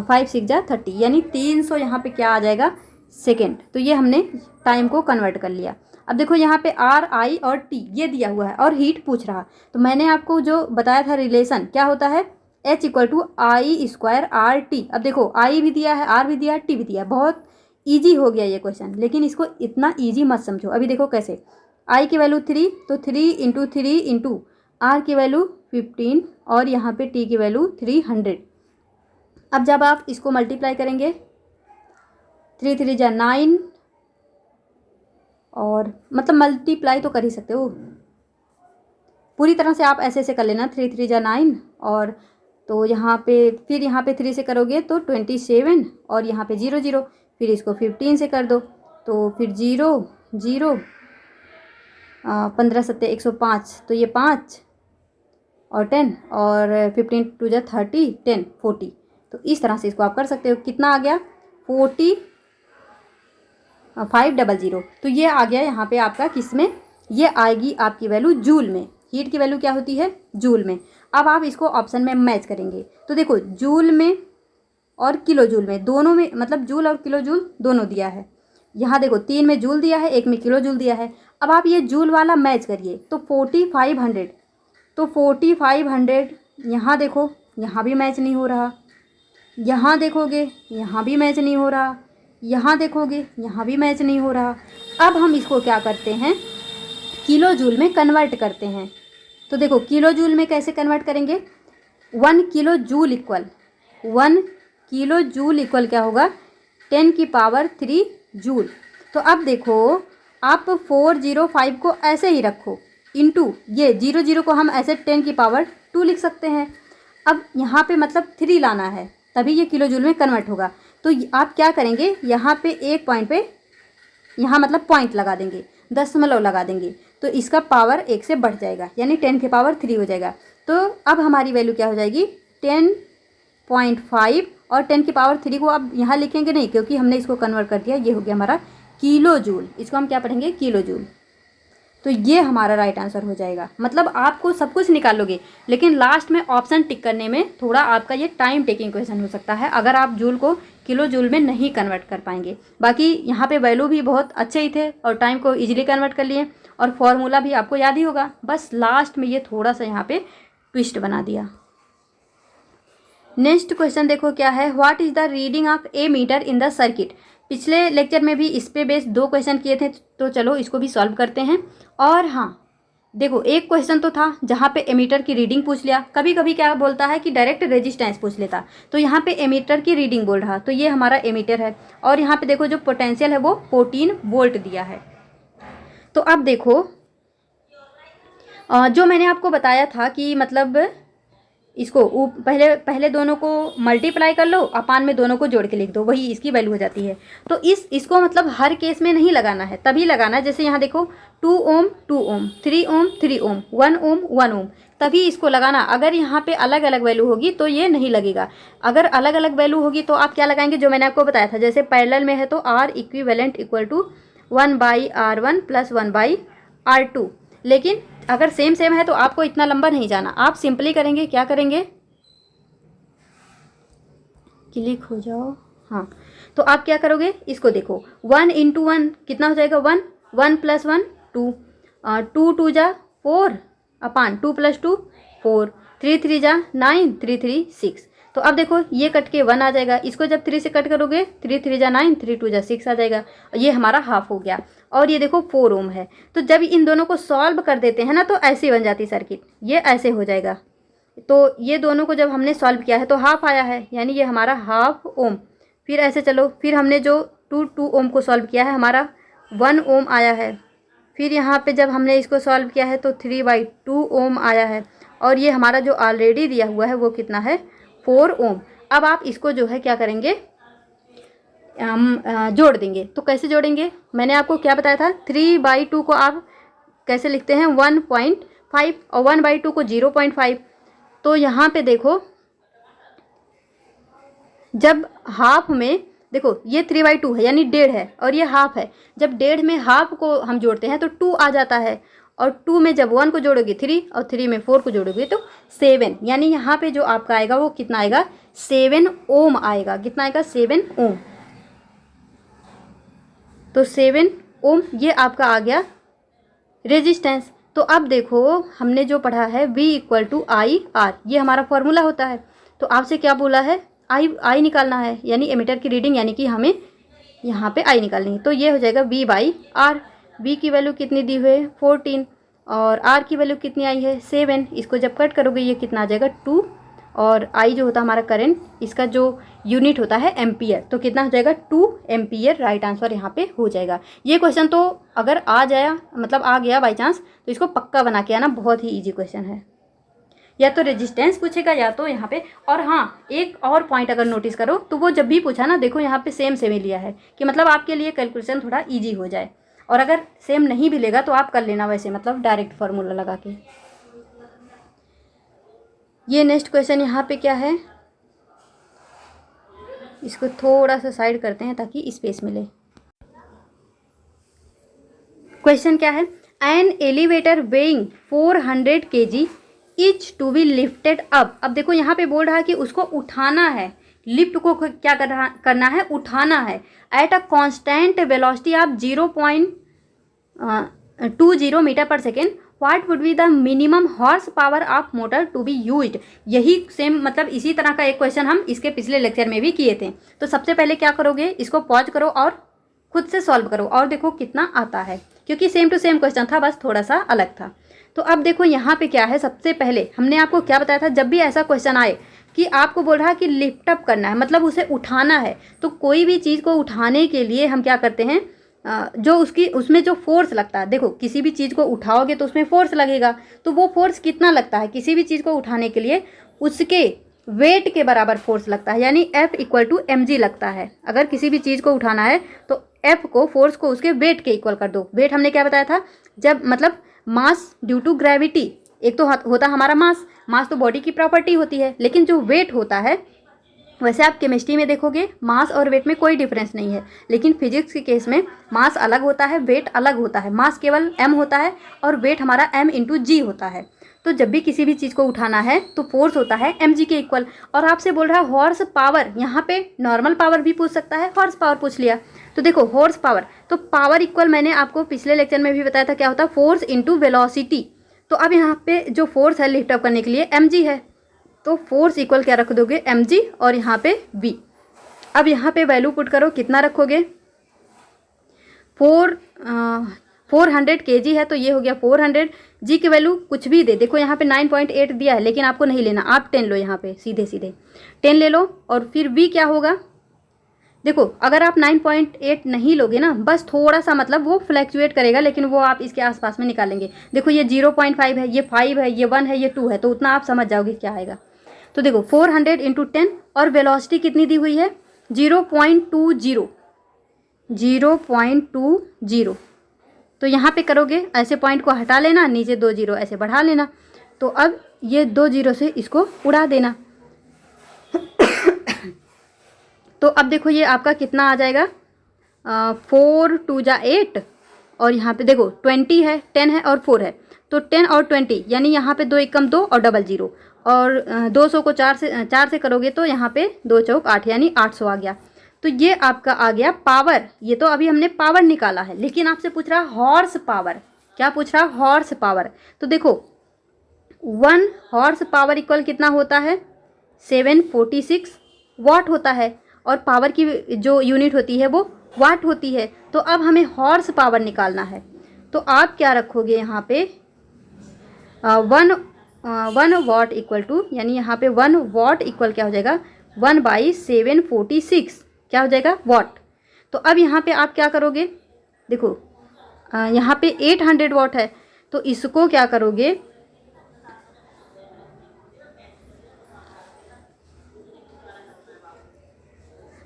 S1: 5 6 जा 30, यानी 300 यहाँ पे क्या आ जाएगा सेकंड। तो ये हमने टाइम को कन्वर्ट कर लिया। अब देखो यहाँ पे R I और T ये दिया हुआ है और हीट पूछ रहा, तो मैंने आपको जो बताया था रिलेशन क्या होता है, H equal to I² RT। अब देखो I भी दिया है, R भी दिया है, T भी दिया है, बहुत ईजी हो गया ये क्वेश्चन, लेकिन इसको इतना ईजी मत समझो। अभी देखो कैसे, I की वैल्यू 3, तो 3 × 3 × आर की वैल्यू 15 और यहाँ पे टी की वैल्यू 300। अब जब आप इसको मल्टीप्लाई करेंगे 3 3 जा 9 और मतलब मल्टीप्लाई तो कर ही सकते हो पूरी तरह से, आप ऐसे कर लेना 3 3 जा 9 और तो यहाँ पे फिर यहाँ पे 3 से करोगे तो 27 और यहाँ पे 0 0, फिर इसको 15 से कर दो तो फिर 0 0 15 7 105 तो ये 5 और 10 और 15 2 जा 30 10 40। तो इस तरह से इसको आप कर सकते हो। कितना आ गया 500। तो ये आ गया यहाँ पे आपका किस में, ये आएगी आपकी वैल्यू जूल में। हीट की वैल्यू क्या होती है जूल में। अब आप इसको ऑप्शन में मैच करेंगे तो देखो जूल में और किलो जूल में, दोनों में मतलब जूल और किलो जूल दोनों दिया है। यहाँ देखो 3 में जूल दिया है, 1 में किलो जूल दिया है। अब आप ये जूल वाला मैच करिए तो 4500, तो 4500 यहाँ देखो यहाँ भी मैच नहीं हो रहा, यहाँ देखोगे यहाँ भी मैच नहीं हो रहा, यहाँ देखोगे यहाँ भी मैच नहीं हो रहा। अब हम इसको क्या करते हैं किलो जूल में कन्वर्ट करते हैं। तो देखो किलो जूल में कैसे कन्वर्ट करेंगे, 1 kilo joule equal 1 kilo joule equal क्या होगा 10 की पावर 3 जूल। तो अब देखो आप 405 को ऐसे ही रखो इंटू ये 00 को हम ऐसे 10 की पावर 2 लिख सकते हैं। अब यहाँ पे मतलब 3 लाना है तभी ये किलो जूल में कन्वर्ट होगा। तो आप क्या करेंगे यहाँ पे एक पॉइंट पे यहाँ मतलब पॉइंट लगा देंगे, दशमलव लगा देंगे तो इसका पावर 1 से बढ़ जाएगा यानी 10 की पावर 3 हो जाएगा। तो अब हमारी वैल्यू क्या हो जाएगी 10.5 और 10 की पावर 3 को अब यहाँ लिखेंगे नहीं क्योंकि हमने इसको कन्वर्ट कर दिया, ये हो गया हमारा किलो जूल। इसको हम क्या पढ़ेंगे किलो जूल। तो ये हमारा राइट आंसर हो जाएगा। मतलब आपको सब कुछ निकालोगे लेकिन लास्ट में ऑप्शन टिक करने में थोड़ा आपका ये टाइम टेकिंग क्वेश्चन हो सकता है अगर आप जूल को किलो जूल में नहीं कन्वर्ट कर पाएंगे। बाकी यहाँ पे वैल्यू भी बहुत अच्छे ही थे और टाइम को इजीली कन्वर्ट कर लिए और फॉर्मूला भी आपको याद ही होगा, बस लास्ट में ये थोड़ा सा यहाँ पे ट्विस्ट बना दिया। नेक्स्ट क्वेश्चन देखो क्या है, what is the reading of a meter in the circuit. पिछले लेक्चर में भी इस पे बेस 2 क्वेश्चन किए थे तो चलो इसको भी सॉल्व करते हैं। और हाँ देखो एक क्वेश्चन तो था जहाँ पे एमीटर की रीडिंग पूछ लिया, कभी कभी क्या बोलता है कि डायरेक्ट रेजिस्टेंस पूछ लेता, तो यहाँ पे एमीटर की रीडिंग बोल रहा, तो ये हमारा एमीटर है और यहाँ पे देखो जो पोटेंशियल है वो 14 वोल्ट दिया है। तो अब देखो जो मैंने आपको बताया था कि मतलब इसको पहले दोनों को मल्टीप्लाई कर लो, अपान में दोनों को जोड़ के लिख दो, वही इसकी वैल्यू हो जाती है। तो इसको मतलब हर केस में नहीं लगाना है, तभी लगाना है जैसे यहाँ देखो 2 ओम 2 ओम 3 ओम 3 ओम 1 ओम 1 ओम, तभी इसको लगाना। अगर यहाँ पे अलग अलग वैल्यू होगी तो ये नहीं लगेगा। अगर अलग अलग वैल्यू होगी तो आप क्या लगाएंगे, जो मैंने आपको बताया था, जैसे पैरेलल में है तो R equivalent equal to 1/R1 plus 1/R2। लेकिन अगर सेम सेम है तो आपको इतना लंबा नहीं जाना, आप सिंपली करेंगे, क्या करेंगे, क्लिक हो जाओ, हाँ। तो आप क्या करोगे, इसको देखो 1 इंटू 1 कितना हो जाएगा 1, 1 प्लस 1 2, 2 2 जा 4 अपान 2 प्लस 2 4, 3 3 जा 9 3 3 6। तो अब देखो ये कट के 1 आ जाएगा, इसको जब 3 से कट करोगे 3 3 जा 9 3 2 जा 6 आ जाएगा, ये हमारा हाफ हो गया। और ये देखो 4 ओम है, तो जब इन दोनों को सॉल्व कर देते हैं ना तो ऐसे बन जाती सर्किट, ये ऐसे हो जाएगा। तो ये दोनों को जब हमने सॉल्व किया है तो हाफ आया है, यानी ये हमारा हाफ ओम। फिर ऐसे चलो, फिर हमने जो 2 ओम को सॉल्व किया है हमारा 1 ओम आया है। फिर यहाँ पे जब हमने इसको सॉल्व किया है तो 3/2 ओम आया है। और ये हमारा जो ऑलरेडी दिया हुआ है वो कितना है 4 ओम। अब आप इसको जो है क्या करेंगे, जोड़ देंगे। तो कैसे जोड़ेंगे, मैंने आपको क्या बताया था, 3/2 को आप कैसे लिखते हैं 1.5 और 1/2 को 0.5। तो यहाँ पे देखो जब हाफ में देखो ये 3/2 है यानी 1.5 है और ये हाफ है, जब 1.5 में हाफ को हम जोड़ते हैं तो 2 आ जाता है। और 2 में जब 1 को जोड़ोगे 3 और 3 में 4 को जोड़ोगे तो 7, यानी यहाँ पे जो आपका आएगा वो कितना आएगा 7 ओम आएगा। कितना आएगा 7 ओम। तो 7 ओम ये आपका आ गया रेजिस्टेंस। तो अब देखो हमने जो पढ़ा है V = IR, ये हमारा फॉर्मूला होता है। तो आपसे क्या बोला है, I निकालना है, यानी एमीटर की रीडिंग, यानी कि हमें यहाँ पे I निकालनी है। तो ये हो जाएगा V/R। V की वैल्यू कितनी दी हुई है 14, और आर की वैल्यू कितनी आई है 7। इसको जब कट करोगे ये कितना आ जाएगा 2, और आई जो होता है हमारा करंट, इसका जो यूनिट होता है एम्पियर, तो कितना हो जाएगा 2 एम्पियर। राइट आंसर यहाँ पे हो जाएगा। ये क्वेश्चन तो अगर आ जाया मतलब आ गया बाई चांस तो इसको पक्का बना के आना, बहुत ही ईजी क्वेश्चन है। या तो रेजिस्टेंस पूछेगा या तो यहाँ पे, और हाँ एक और पॉइंट अगर नोटिस करो तो वो जब भी पूछा ना, देखो यहाँ पे सेम सेम ही लिया है कि मतलब आपके लिए कैलकुलेशन थोड़ा ईजी हो जाए। और अगर सेम नहीं भी लेगा तो आप कर लेना वैसे, मतलब डायरेक्ट फार्मूला लगा के। ये नेक्स्ट क्वेश्चन यहाँ पे क्या है, इसको थोड़ा सा साइड करते हैं ताकि स्पेस मिले। क्वेश्चन क्या है, an elevator weighing 400 kg is to be lifted up. अब देखो यहाँ पे बोल रहा है कि उसको उठाना है, लिफ्ट को क्या करना है, उठाना है at a constant velocity of 0.20 metre पर second. What would be the minimum horse power of motor to be used. यही सेम मतलब इसी तरह का एक क्वेश्चन हम इसके पिछले लेक्चर में भी किए थे। तो सबसे पहले क्या करोगे, इसको पॉज करो और खुद से सॉल्व करो और देखो कितना आता है, क्योंकि सेम टू सेम क्वेश्चन था, बस थोड़ा सा अलग था। तो अब देखो यहाँ पे क्या है, सबसे पहले हमने आपको क्या बताया था, जब भी ऐसा क्वेश्चन आए कि आपको बोल रहा है कि लिफ्ट अप करना है, मतलब उसे उठाना है, तो कोई भी चीज़ को उठाने के लिए हम क्या करते हैं, जो उसमें जो फोर्स लगता है, देखो किसी भी चीज़ को उठाओगे तो उसमें फोर्स लगेगा, तो वो फोर्स कितना लगता है किसी भी चीज़ को उठाने के लिए, उसके वेट के बराबर फोर्स लगता है, यानी F = mg लगता है। अगर किसी भी चीज़ को उठाना है तो F को, फोर्स को उसके वेट के इक्वल कर दो। वेट हमने क्या बताया था, जब मतलब मास ड्यू टू ग्रेविटी, एक तो होता हमारा मास तो बॉडी की प्रॉपर्टी होती है, लेकिन जो वेट होता है, वैसे आप केमिस्ट्री में देखोगे मास और वेट में कोई डिफरेंस नहीं है, लेकिन फिजिक्स के केस में मास अलग होता है, वेट अलग होता है। मास केवल m होता है और वेट हमारा m × g होता है। तो जब भी किसी भी चीज़ को उठाना है तो फोर्स होता है mg के इक्वल। और आपसे बोल रहा है हॉर्स पावर, यहाँ पे नॉर्मल पावर भी पूछ सकता है, हॉर्स पावर पूछ लिया। तो देखो हॉर्स पावर, तो पावर इक्वल मैंने आपको पिछले लेक्चर में भी बताया था क्या होता है, फोर्स × वेलोसिटी। तो अब यहाँ पे जो फोर्स है लिफ्ट अप करने के लिए mg है, तो फोर्स इक्वल क्या रख दोगे mg और यहाँ पे v। अब यहाँ पे वैल्यू पुट करो, कितना रखोगे, 400 kg है तो ये हो गया 400। g की वैल्यू कुछ भी दे, देखो यहाँ पे 9.8 दिया है, लेकिन आपको नहीं लेना, आप 10 लो, यहाँ पे सीधे सीधे 10 ले लो। और फिर v क्या होगा, देखो अगर आप 9.8 नहीं लोगे ना, बस थोड़ा सा मतलब वो फ्लैक्चुएट करेगा, लेकिन वो आप इसके आसपास में निकालेंगे। देखो ये 0.5 है, ये 5 है, ये 1 है, ये 2 है, तो उतना आप समझ जाओगे क्या आएगा। तो देखो 400 × 10 और वेलोसिटी कितनी दी हुई है 0.20। तो यहाँ पे करोगे ऐसे पॉइंट को हटा लेना, नीचे 2 0 ऐसे बढ़ा लेना, तो अब ये 2 0 से इसको उड़ा देना। तो अब देखो ये आपका कितना आ जाएगा, 4 2 जा 8, और यहाँ पे देखो 20 है, 10 है और 4 है, तो 10 और 20 यानी यहाँ पे 2 1 2 और डबल 0, और 200 को 4 से करोगे तो यहाँ पे 2 चौक 8 यानी 800 आ गया। तो ये आपका आ गया पावर। ये तो अभी हमने पावर निकाला है, लेकिन आपसे पूछ रहा हॉर्स पावर। क्या पूछ रहा, हॉर्स पावर। तो देखो 1 हॉर्स पावर इक्वल कितना होता है 746 वाट होता है, और पावर की जो यूनिट होती है वो वाट होती है। तो अब हमें हॉर्स पावर निकालना है, तो आप क्या रखोगे यहाँ पे 1 वाट इक्वल टू, यानी यहाँ पे 1 वाट इक्वल क्या हो जाएगा 1/746 क्या हो जाएगा वाट। तो अब यहाँ पे आप क्या करोगे, देखो यहाँ पे 800 वाट है, तो इसको क्या करोगे,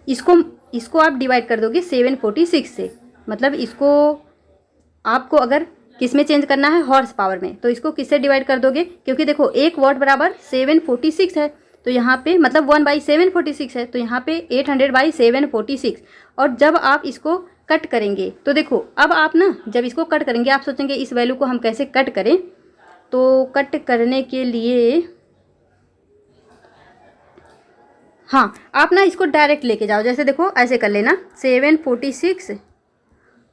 S1: इसको आप डिवाइड कर दोगे 746 से, मतलब इसको आपको अगर किस में चेंज करना है हॉर्स पावर में, तो इसको किससे डिवाइड कर दोगे, क्योंकि देखो 1 वाट बराबर 746 है, तो यहाँ पे मतलब 1/746 है, तो यहाँ पे 800/746। और जब आप इसको कट करेंगे तो देखो अब आप ना जब इसको कट करेंगे आप सोचेंगे इस वैल्यू को हम कैसे कट करें, तो कट करने के लिए हाँ आप ना इसको डायरेक्ट लेके जाओ, जैसे देखो ऐसे कर लेना 746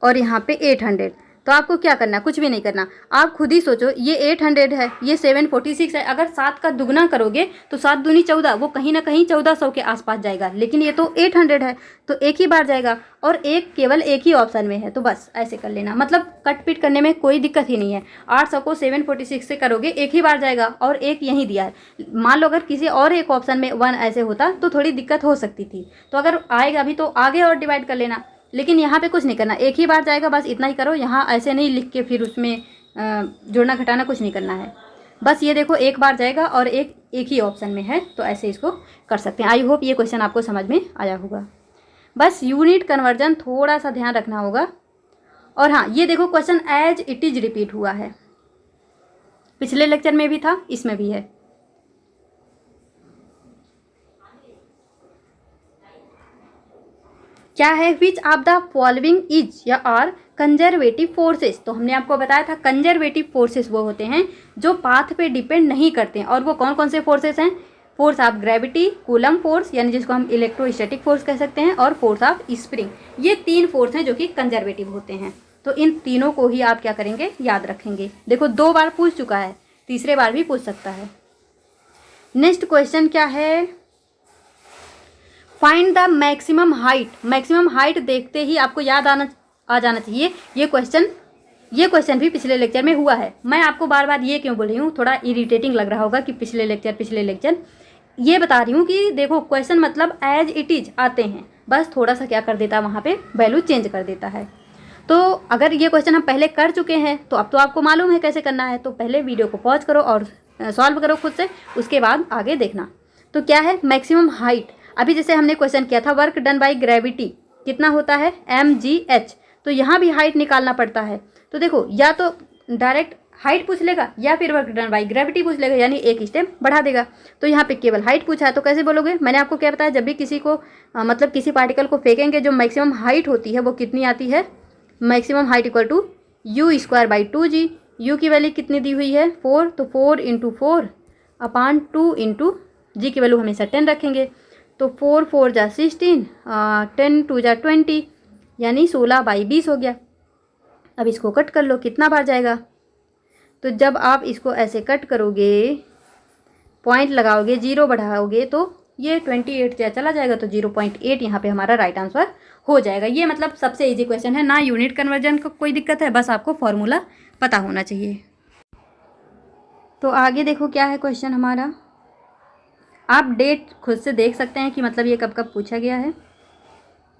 S1: और यहाँ पे 800, तो आपको क्या करना है, कुछ भी नहीं करना। आप खुद ही सोचो, ये 800 है, ये 746 है, अगर 7 का दुगना करोगे तो 7 दूनी 14, वो कहीं ना कहीं 1400 के आसपास जाएगा, लेकिन ये तो 800 है तो एक ही बार जाएगा, और एक केवल एक ही ऑप्शन में है, तो बस ऐसे कर लेना। मतलब कट पीट करने में कोई दिक्कत ही नहीं है। 800 को 746 से करोगे एक ही बार जाएगा, और एक यहीं दिया है। मान लो अगर किसी और एक ऑप्शन में 1 ऐसे होता तो थोड़ी दिक्कत हो सकती थी, तो अगर आएगा भी तो आगे और डिवाइड कर लेना, लेकिन यहाँ पे कुछ नहीं करना, एक ही बार जाएगा, बस इतना ही करो। यहाँ ऐसे नहीं लिख के फिर उसमें जोड़ना घटाना कुछ नहीं करना है। बस ये देखो एक बार जाएगा और एक ही ऑप्शन में है, तो ऐसे इसको कर सकते हैं। आई होप ये क्वेश्चन आपको समझ में आया होगा। बस यूनिट कन्वर्जन थोड़ा सा ध्यान रखना होगा। और हाँ, ये देखो question as it is repeat हुआ है, पिछले लेक्चर में भी था, इसमें भी है। क्या है, which of the following is या आर कंजर्वेटिव फोर्सेस। तो हमने आपको बताया था कंजर्वेटिव फोर्सेस वो होते हैं जो पाथ पे डिपेंड नहीं करते हैं, और वो कौन कौन से फोर्सेस हैं, force of gravity, coulomb force यानी जिसको हम इलेक्ट्रोस्टैटिक फोर्स कह सकते हैं, और फोर्स ऑफ स्प्रिंग। ये 3 फोर्स हैं जो कि कंजर्वेटिव होते हैं। तो इन तीनों को ही आप क्या करेंगे, याद रखेंगे। देखो 2 बार पूछ चुका है, तीसरे बार भी पूछ सकता है। नेक्स्ट क्वेश्चन क्या है, find the maximum height. Maximum height देखते ही आपको याद आ जाना चाहिए ये क्वेश्चन भी पिछले लेक्चर में हुआ है। मैं आपको बार बार ये क्यों बोल रही हूँ, थोड़ा इरिटेटिंग लग रहा होगा कि पिछले लेक्चर ये बता रही हूँ कि देखो क्वेश्चन मतलब एज इट इज आते हैं, बस थोड़ा सा क्या कर देता है, वहाँ पे वैल्यू चेंज कर देता है। तो अगर ये क्वेश्चन हम पहले कर चुके हैं तो अब तो आपको मालूम है कैसे करना है, तो पहले वीडियो को पॉज करो और सॉल्व करो खुद से, उसके बाद आगे देखना। तो क्या है मैक्सिमम हाइट, अभी जैसे हमने क्वेश्चन किया था वर्क डन बाय ग्रेविटी कितना होता है mgh, तो यहाँ भी हाइट निकालना पड़ता है। तो देखो या तो डायरेक्ट हाइट पूछ लेगा या फिर वर्क डन बाय ग्रेविटी पूछ लेगा, यानी एक स्टेप बढ़ा देगा। तो यहाँ पे केवल हाइट पूछा है, तो कैसे बोलोगे, मैंने आपको क्या बताया, जब भी किसी को मतलब किसी पार्टिकल को फेंकेंगे जो मैक्सिमम हाइट होती है वो कितनी आती है, maximum height equal to u²/2g। u की वैल्यू कितनी दी हुई है 4, तो 4 × 4/2 × g की वैल्यू हमेशा 10 रखेंगे, तो 4 4 जा 16, 10 2 जा 20, यानी 16/20 हो गया। अब इसको कट कर लो, कितना बार जाएगा, तो जब आप इसको ऐसे कट करोगे, पॉइंट लगाओगे, 0 बढ़ाओगे, तो ये 28 चला जाएगा, तो 0.8 यहाँ पे हमारा राइट आंसर हो जाएगा। ये मतलब सबसे इजी क्वेश्चन है, ना यूनिट कन्वर्जन का कोई दिक्कत है, बस आपको फॉर्मूला पता होना चाहिए। तो आगे देखो क्या है क्वेश्चन हमारा, आप डेट खुद से देख सकते हैं कि मतलब ये कब कब पूछा गया है।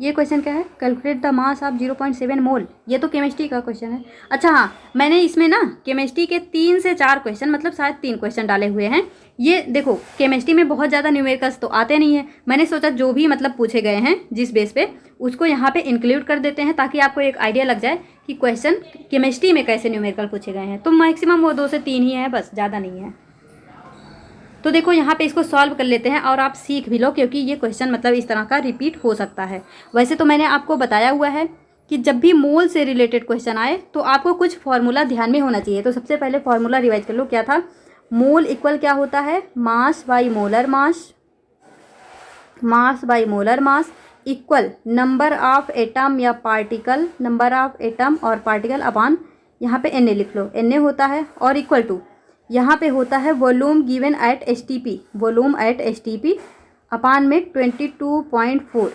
S1: ये क्वेश्चन क्या है, कैलकुलेट द मास ऑफ 0.7 मोल। ये तो केमिस्ट्री का क्वेश्चन है। अच्छा हाँ, मैंने इसमें ना केमिस्ट्री के 3 से 4 क्वेश्चन, मतलब शायद 3 क्वेश्चन डाले हुए हैं। ये देखो केमिस्ट्री में बहुत ज़्यादा न्यूमेरिकल्स तो आते नहीं हैं, मैंने सोचा जो भी मतलब पूछे गए हैं जिस बेस पे, उसको यहाँ पे इंक्लूड कर देते हैं, ताकि आपको एक आइडिया लग जाए कि क्वेश्चन केमिस्ट्री में कैसे न्यूमेरिकल पूछे गए हैं। तो मैक्सिमम वो 2 से 3 ही है, बस ज़्यादा नहीं है। तो देखो यहाँ पे इसको सॉल्व कर लेते हैं और आप सीख भी लो, क्योंकि ये क्वेश्चन मतलब इस तरह का रिपीट हो सकता है। वैसे तो मैंने आपको बताया हुआ है कि जब भी मोल से रिलेटेड क्वेश्चन आए तो आपको कुछ फार्मूला ध्यान में होना चाहिए। तो सबसे पहले फार्मूला रिवाइज कर लो, क्या था, मोल इक्वल क्या होता है, mass by molar mass, mass by molar mass equal number of atom या पार्टिकल, नंबर ऑफ एटम और पार्टिकल अपॉन यहाँ पे Na लिख लो, Na होता है, और इक्वल टू यहाँ पे होता है volume given at STP, volume at STP अपान में 22.4,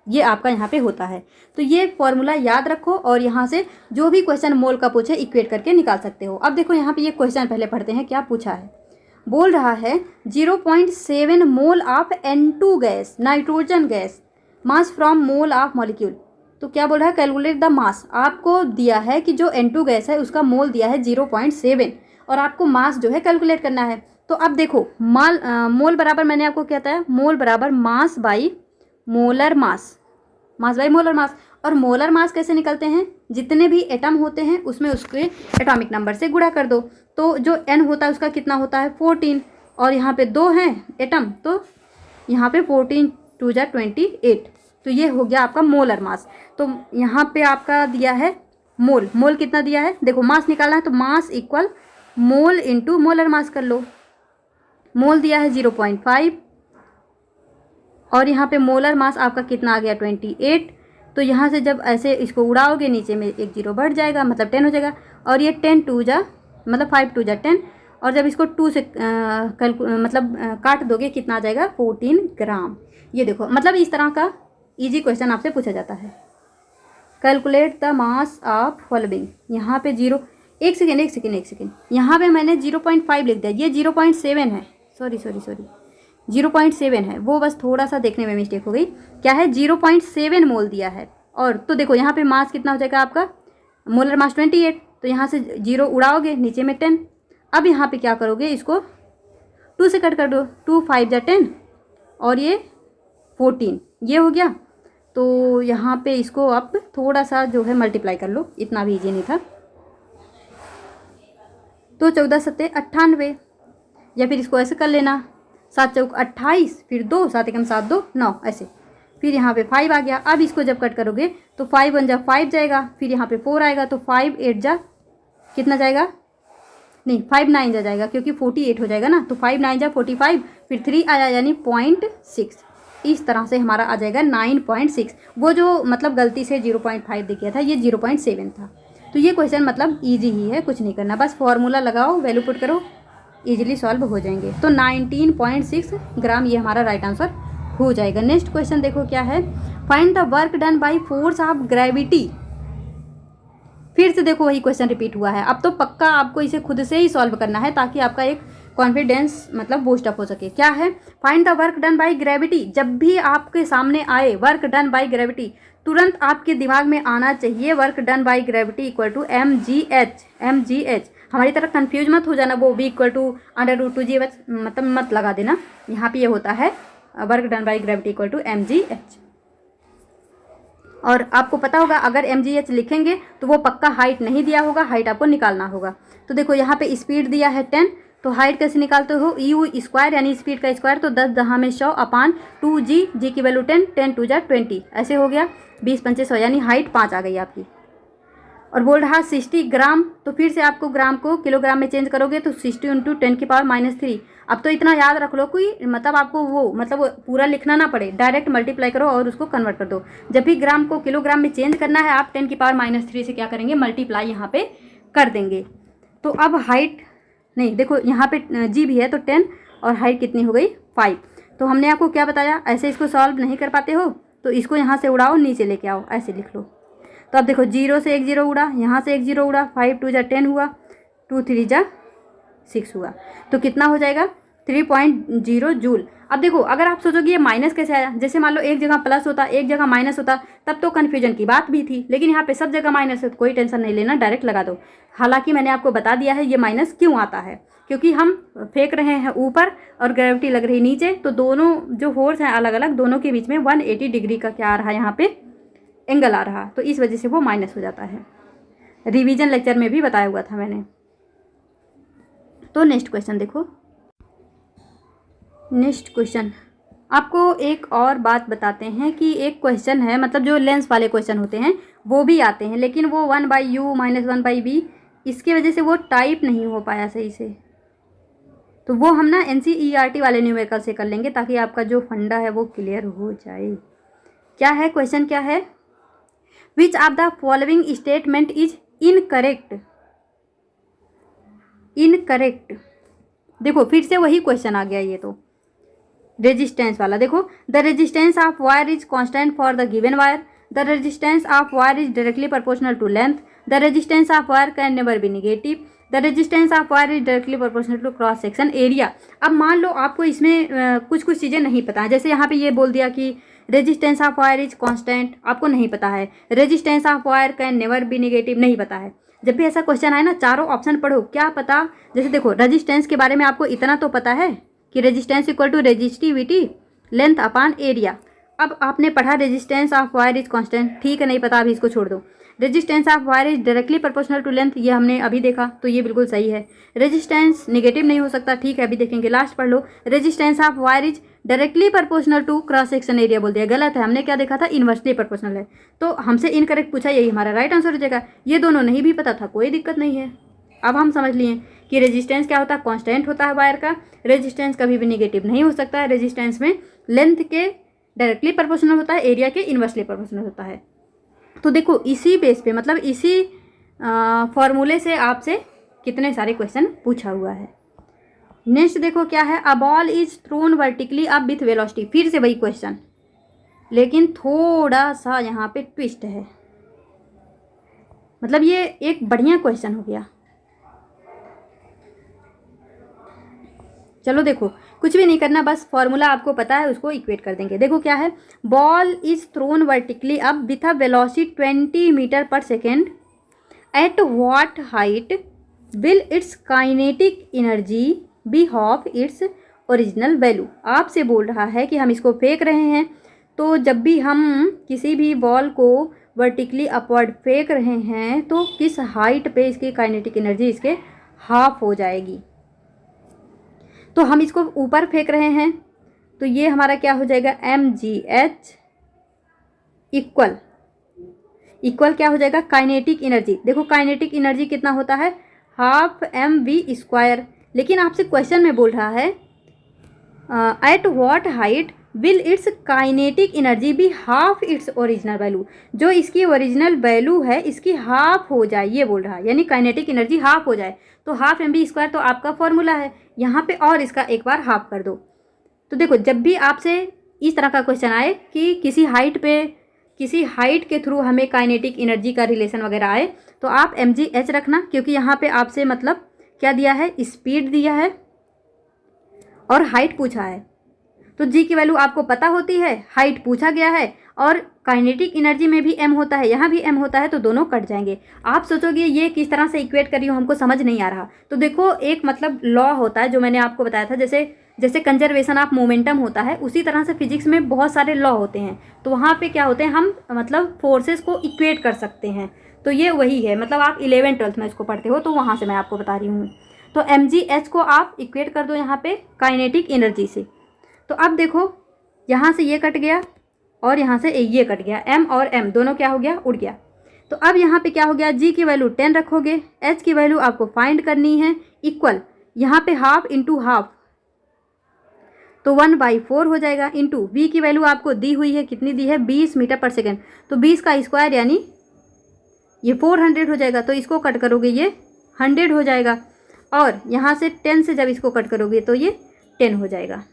S1: ये आपका यहाँ पे होता है। तो ये फॉर्मूला याद रखो और यहाँ से जो भी क्वेश्चन मोल का पूछे इक्वेट करके निकाल सकते हो। अब देखो यहाँ पे ये क्वेश्चन पहले पढ़ते हैं, क्या पूछा है, बोल रहा है 0.7 mole of N2 gas, nitrogen gas, mass from mole of molecule. तो क्या बोल रहा है, कैलकुलेट द मास। आपको दिया है कि जो N2 गैस है उसका मोल दिया है 0.7 और आपको मास जो है कैलकुलेट करना है। तो अब देखो मोल बराबर मैंने आपको क्या बताया, मोल बराबर mass by molar mass, mass by molar mass. और मोलर मास कैसे निकलते हैं, जितने भी एटम होते हैं उसमें उसके एटॉमिक नंबर से गुणा कर दो। तो जो N होता है उसका कितना होता है 14, और यहाँ पे 2 हैं एटम, तो यहाँ पे 14 2 जा 28, तो ये हो गया आपका मोलर मास। तो यहाँ पे आपका दिया है मोल, मोल कितना दिया है, देखो मास निकालना है तो mass equal mole into molar mass कर लो। मोल दिया है 0.5 और यहाँ पे मोलर मास आपका कितना आ गया 28, तो यहाँ से जब ऐसे इसको उड़ाओगे नीचे में एक जीरो बढ़ जाएगा, मतलब 10 हो जाएगा। और ये 10 2 जा मतलब 5 2 जा 10, और जब इसको 2 से काट दोगे कितना आ जाएगा 14 ग्राम। ये देखो, मतलब इस तरह का इजी क्वेश्चन आपसे पूछा जाता है। Calculate the mass of following. यहाँ पे जीरो, एक सेकेंड, यहाँ पे मैंने 0.5 लिख दिया, ये 0.7 है। सॉरी 0.7 है, वो बस थोड़ा सा देखने में मिस्टेक हो गई। क्या है, 0.7 मोल दिया है। और तो देखो यहाँ पे मास कितना हो जाएगा आपका, मोलर मास 28। तो यहाँ से जीरो उड़ाओगे, नीचे में 10। अब यहाँ पे क्या करोगे, इसको 2 से कट कर दो, 2 5 जा 10 और ये 14, ये हो गया। तो यहाँ पे इसको आप थोड़ा सा जो है मल्टीप्लाई कर लो, इतना भी ईजी नहीं था। तो 14 सत्ते 98, या फिर इसको ऐसे कर लेना, 7 चौक 28, फिर 2 7 एकम 7 2 9 ऐसे, फिर यहाँ पे 5 आ गया। अब इसको जब कट करोगे तो 5 1 जा 5 जाएगा, फिर यहाँ पे 4 आएगा, तो 5 8 जा कितना जाएगा, नहीं 5 9 जा जाएगा, क्योंकि 48 हो जाएगा ना। तो 5 9 जा 45, फिर 3 आया यानी 0.6। इस तरह से हमारा आ जाएगा 9.6। वो जो मतलब गलती से 0.5 दिख गया था, ये 0.7 था। तो ये क्वेश्चन मतलब ईजी ही है, कुछ नहीं करना, बस फॉर्मूला लगाओ, वैल्यू पुट करो, ईजिली सॉल्व हो जाएंगे। तो 19.6 ग्राम ये हमारा राइट आंसर हो जाएगा। नेक्स्ट क्वेश्चन देखो क्या है, find the work done by force of gravity. फिर से देखो वही क्वेश्चन रिपीट हुआ है। अब तो पक्का आपको इसे खुद से ही सॉल्व करना है, ताकि आपका एक कॉन्फिडेंस मतलब बूस्ट अप हो सके। क्या है, find the work done by gravity. जब भी आपके सामने आए वर्क डन बाय ग्रेविटी, तुरंत आपके दिमाग में आना चाहिए work done by gravity equal to mgh। हमारी तरह कंफ्यूज मत हो जाना, वो v इक्वल टू √2g मतलब मत लगा देना। यहाँ पे ये होता है work done by gravity equal to mgh। और आपको पता होगा अगर mgh लिखेंगे तो वो पक्का हाइट नहीं दिया होगा, हाइट आपको निकालना होगा। तो देखो यहाँ पे स्पीड दिया है 10, तो हाइट कैसे निकालते हो, u स्क्वायर यानी स्पीड का स्क्वायर, तो 10 दहा में 100 अपान 2g, g की वैल्यू 10, 10 2 जा 20, ऐसे हो गया 20 पंचे 100 यानी हाइट 5 आ गई आपकी। और बोल रहा 60 ग्राम, तो फिर से आपको ग्राम को किलोग्राम में चेंज करोगे तो 60 × 10⁻³ अब तो इतना याद रख लो कोई, मतलब आपको वो मतलब पूरा लिखना ना पड़े, डायरेक्ट मल्टीप्लाई करो और उसको कन्वर्ट कर दो। जब भी ग्राम को किलोग्राम में चेंज करना है आप 10⁻³ से क्या करेंगे, मल्टीप्लाई यहाँ पे कर देंगे। तो अब हाइट नहीं, देखो यहाँ पे जी भी है तो 10 और हाइट कितनी हो गई 5। तो हमने आपको क्या बताया, ऐसे इसको सॉल्व नहीं कर पाते हो तो इसको यहाँ से उड़ाओ, नीचे लेके आओ, ऐसे लिख लो। तो अब देखो 0 से 1 0 उड़ा, यहाँ से 1 0 उड़ा, 5 2 जा 10 हुआ, 2 3 जा 6 हुआ, तो कितना हो जाएगा 3.0 जूल। अब देखो अगर आप सोचोगे ये माइनस कैसे आया, जैसे मान लो एक जगह प्लस होता एक जगह माइनस होता तब तो कन्फ्यूजन की बात भी थी, लेकिन यहाँ पे सब जगह माइनस है तो कोई टेंशन नहीं लेना, डायरेक्ट लगा दो। हालांकि मैंने आपको बता दिया है ये माइनस क्यों आता है, क्योंकि हम फेंक रहे हैं ऊपर और ग्रेविटी लग रही नीचे, तो दोनों जो फोर्स हैं अलग अलग, दोनों के बीच में 180 डिग्री का क्या आ रहा है यहाँ पे एंगल आ रहा, तो इस वजह से वो माइनस हो जाता है। रिवीजन लेक्चर में भी बताया हुआ था मैंने। तो नेक्स्ट क्वेश्चन देखो, नेक्स्ट क्वेश्चन आपको एक और बात बताते हैं कि एक क्वेश्चन है, मतलब जो लेंस वाले क्वेश्चन होते हैं वो भी आते हैं, लेकिन वो 1/u - 1/v, इसकी वजह से वो टाइप नहीं हो पाया सही से। तो वो हम ना NCERT वाले न्यूमेरिकल से कर लेंगे ताकि आपका जो फंडा है वो क्लियर हो जाए। क्या है क्वेश्चन, क्या है, which of the following statement is incorrect. Incorrect, देखो फिर से वही क्वेश्चन आ गया, ये तो रेजिस्टेंस वाला। देखो the resistance of wire is constant for the given wire, the resistance of wire is directly proportional to length, the resistance of wire can never be negative, the resistance of wire is directly proportional to cross section area. अब मान लो आपको इसमें कुछ कुछ चीज़ें नहीं पता है, जैसे यहाँ पे ये बोल दिया कि resistance of wire is constant, आपको नहीं पता है, resistance of wire can never be negative नहीं पता है। जब भी ऐसा क्वेश्चन आए ना, चारों ऑप्शन पढ़ो, क्या पता, जैसे देखो रेजिस्टेंस के बारे में आपको इतना तो पता है कि resistance equal to resistivity length upon area. अब आपने पढ़ा resistance of wire is constant, ठीक है नहीं पता अभी इसको छोड़ दो। Resistance of wire is directly proportional to length, ये हमने अभी देखा तो ये बिल्कुल सही है। रेजिस्टेंस नेगेटिव नहीं हो सकता, ठीक है अभी देखेंगे, लास्ट पढ़ लो। Resistance of wire is directly proportional to cross section area बोल दिया, गलत है, हमने क्या देखा था, इनवर्सली प्रोपोर्शनल है, तो हमसे इनकरेक्ट पूछा, यही हमारा राइट आंसर हो जाएगा। ये दोनों नहीं भी पता था, कोई दिक्कत नहीं है। अब हम समझ लिए कि रेजिस्टेंस क्या होता है, कांस्टेंट होता है वायर का, रेजिस्टेंस कभी भी नेगेटिव नहीं हो सकता है, रेजिस्टेंस में लेंथ के डायरेक्टली प्रोपोर्शनल होता है, एरिया के इनवर्सली प्रोपोर्शनल होता है। तो देखो इसी बेस पे मतलब इसी फॉर्मूले से आपसे कितने सारे क्वेश्चन पूछा हुआ है। नेक्स्ट देखो क्या है, a ball is thrown vertically up with velocity, फिर से वही क्वेश्चन, लेकिन थोड़ा सा यहाँ पे ट्विस्ट है। मतलब ये एक बढ़िया क्वेश्चन हो गया। चलो देखो कुछ भी नहीं करना, बस फॉर्मूला आपको पता है उसको इक्वेट कर देंगे। देखो क्या है, ball is thrown vertically up with a velocity 20 metre पर second, at what height will its kinetic energy be half its original value. आपसे बोल रहा है कि हम इसको फेंक रहे हैं, तो जब भी हम किसी भी बॉल को वर्टिकली अपवर्ड फेंक रहे हैं तो किस हाइट पे इसकी काइनेटिक एनर्जी इसके हाफ हो जाएगी। तो हम इसको ऊपर फेंक रहे हैं, तो ये हमारा क्या हो जाएगा, mgh इक्वल क्या हो जाएगा, काइनेटिक एनर्जी। देखो काइनेटिक एनर्जी कितना होता है, हाफ mv²। लेकिन आपसे क्वेश्चन में बोल रहा है at what height will its kinetic energy be half its original value, जो इसकी ओरिजिनल वैल्यू है इसकी हाफ हो जाए, ये बोल रहा है, यानी काइनेटिक एनर्जी हाफ हो जाए। तो हाफ mv² तो आपका फॉर्मूला है यहाँ पे, और इसका एक बार हाफ कर दो। तो देखो जब भी आपसे इस तरह का क्वेश्चन आए कि किसी हाइट के थ्रू हमें काइनेटिक एनर्जी का रिलेशन वगैरह आए, तो आप mgh रखना, क्योंकि यहाँ पे आपसे मतलब क्या दिया है, स्पीड दिया है और हाइट पूछा है। तो जी की वैल्यू आपको पता होती है, हाइट पूछा गया है, और काइनेटिक एनर्जी में भी m होता है, यहाँ भी m होता है, तो दोनों कट जाएंगे। आप सोचोगे ये किस तरह से इक्वेट कर रही हूँ, हमको समझ नहीं आ रहा। तो देखो एक मतलब लॉ होता है जो मैंने आपको बताया था, जैसे कंजर्वेशन ऑफ मोमेंटम होता है, उसी तरह से फिजिक्स में बहुत सारे लॉ होते हैं। तो वहाँ पे क्या होते हैं, हम मतलब फोर्सेस को इक्वेट कर सकते हैं। तो ये वही है, मतलब आप 11th-12th में इसको पढ़ते हो, तो वहाँ से मैं आपको बता रही हूँ। तो mgh को आप इक्वेट कर दो यहाँ पे काइनेटिक एनर्जी से। तो अब देखो यहाँ से ये कट गया और यहाँ से ये कट गया, m और m दोनों क्या हो गया, उड़ गया। तो अब यहाँ पे क्या हो गया, g की वैल्यू 10 रखोगे, h की वैल्यू आपको फाइंड करनी है, इक्वल यहाँ पे हाफ इंटू हाफ, तो 1/4 हो जाएगा, इंटू v की वैल्यू आपको दी हुई है, कितनी दी है, 20 मीटर पर सेकेंड, तो 20 का स्क्वायर यानी ये 400 हो जाएगा। तो इसको कट करोगे ये 100 हो जाएगा, और यहाँ से 10 से जब इसको कट करोगे तो ये 10 हो जाएगा।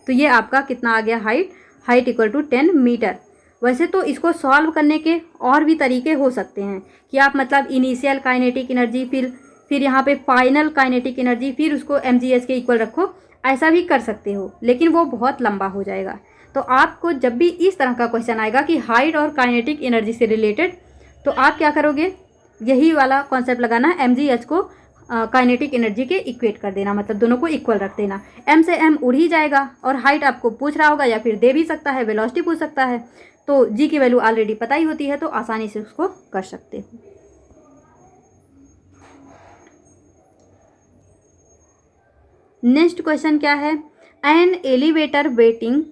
S1: तो ये आपका कितना आ गया, हाइट इक्वल टू 10 मीटर। वैसे तो इसको सॉल्व करने के और भी तरीके हो सकते हैं कि आप मतलब इनिशियल काइनेटिक एनर्जी फिर यहाँ पे फाइनल काइनेटिक एनर्जी फिर उसको mgh के इक्वल रखो, ऐसा भी कर सकते हो, लेकिन वो बहुत लंबा हो जाएगा। तो आपको जब भी इस तरह का क्वेश्चन आएगा कि हाइट और काइनेटिक एनर्जी से रिलेटेड, तो आप क्या करोगे, यही वाला कॉन्सेप्ट लगाना है, mgh को काइनेटिक एनर्जी के इक्वेट कर देना, मतलब दोनों को इक्वल रख देना। m से m उड़ ही जाएगा, और हाइट आपको पूछ रहा होगा या फिर दे भी सकता है, वेलोसिटी पूछ सकता है, तो g की वैल्यू ऑलरेडी पता ही होती है, तो आसानी से उसको कर सकते हो। नेक्स्ट क्वेश्चन क्या है, an elevator weighting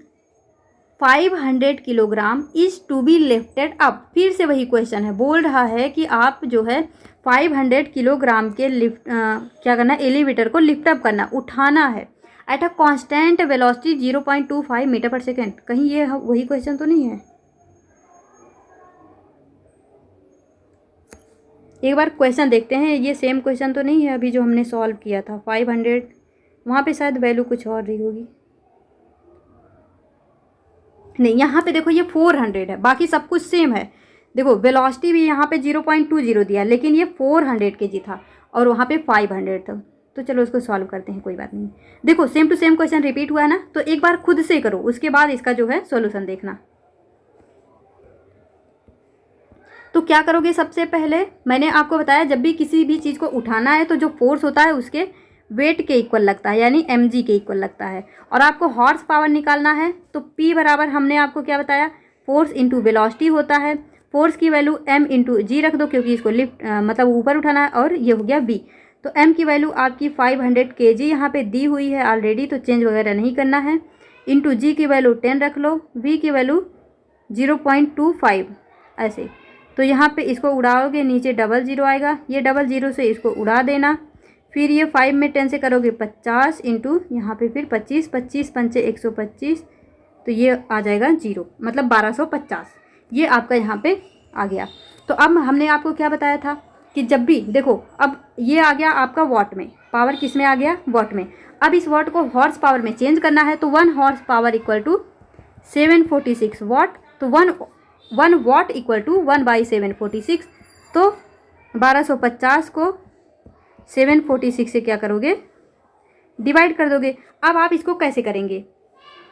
S1: 500 kilogram is to be lifted up. फिर से वही क्वेश्चन है, बोल रहा है कि आप जो है 500 किलोग्राम के क्या करना है, एलिवेटर को लिफ्ट अप करना, उठाना है, at a constant velocity 0.25 metre पर सेकेंड। कहीं ये वही क्वेश्चन तो नहीं है, एक बार क्वेश्चन देखते हैं, ये सेम क्वेश्चन तो नहीं है अभी जो हमने सॉल्व किया था 500, वहाँ पे शायद वैल्यू कुछ और रही होगी। नहीं, यहाँ पे देखो ये 400 है, बाकी सब कुछ सेम है। देखो वेलोसिटी भी यहाँ पे 0.20 दिया, लेकिन ये 400 kg था और वहाँ पे 500 था। तो चलो इसको सॉल्व करते हैं, कोई बात नहीं। देखो same to same question repeat हुआ है ना, तो एक बार खुद से करो, उसके बाद इसका जो है सॉल्यूशन देखना। तो क्या करोगे, सबसे पहले मैंने आपको बताया जब भी किसी भी चीज़ को उठाना है तो जो फोर्स होता है उसके वेट के इक्वल लगता है, यानी mg के इक्वल लगता है। और आपको हॉर्स पावर निकालना है तो P बराबर हमने आपको क्या बताया, फोर्स इंटू वेलोसिटी होता है। फोर्स की वैल्यू m इंटू g रख दो, क्योंकि इसको लिफ्ट मतलब ऊपर उठाना है, और ये हो गया v। तो m की वैल्यू आपकी 500 kg यहाँ पे दी हुई है ऑलरेडी, तो चेंज वगैरह नहीं करना है। इंटू g की वैल्यू 10 रख लो, v की वैल्यू 0.25 ऐसे। तो यहाँ पे इसको उड़ाओगे, नीचे 00 आएगा, ये 00 से इसको उड़ा देना। फिर ये 5 में 10 से करोगे 50 इंटू यहाँ पे फिर 25, 25 पंचे 125, तो ये आ जाएगा 0, मतलब 1250। ये आपका यहाँ पे आ गया। तो अब हमने आपको क्या बताया था कि जब भी देखो, अब ये आ गया आपका वॉट में, पावर किस में आ गया, वॉट में। अब इस वॉट को हॉर्स पावर में चेंज करना है, तो 1 horsepower equal to 746 watt. तो 1 वॉट इक्वल टू 1/746। तो 1250 को 746 से क्या करोगे, डिवाइड कर दोगे। अब आप इसको कैसे करेंगे,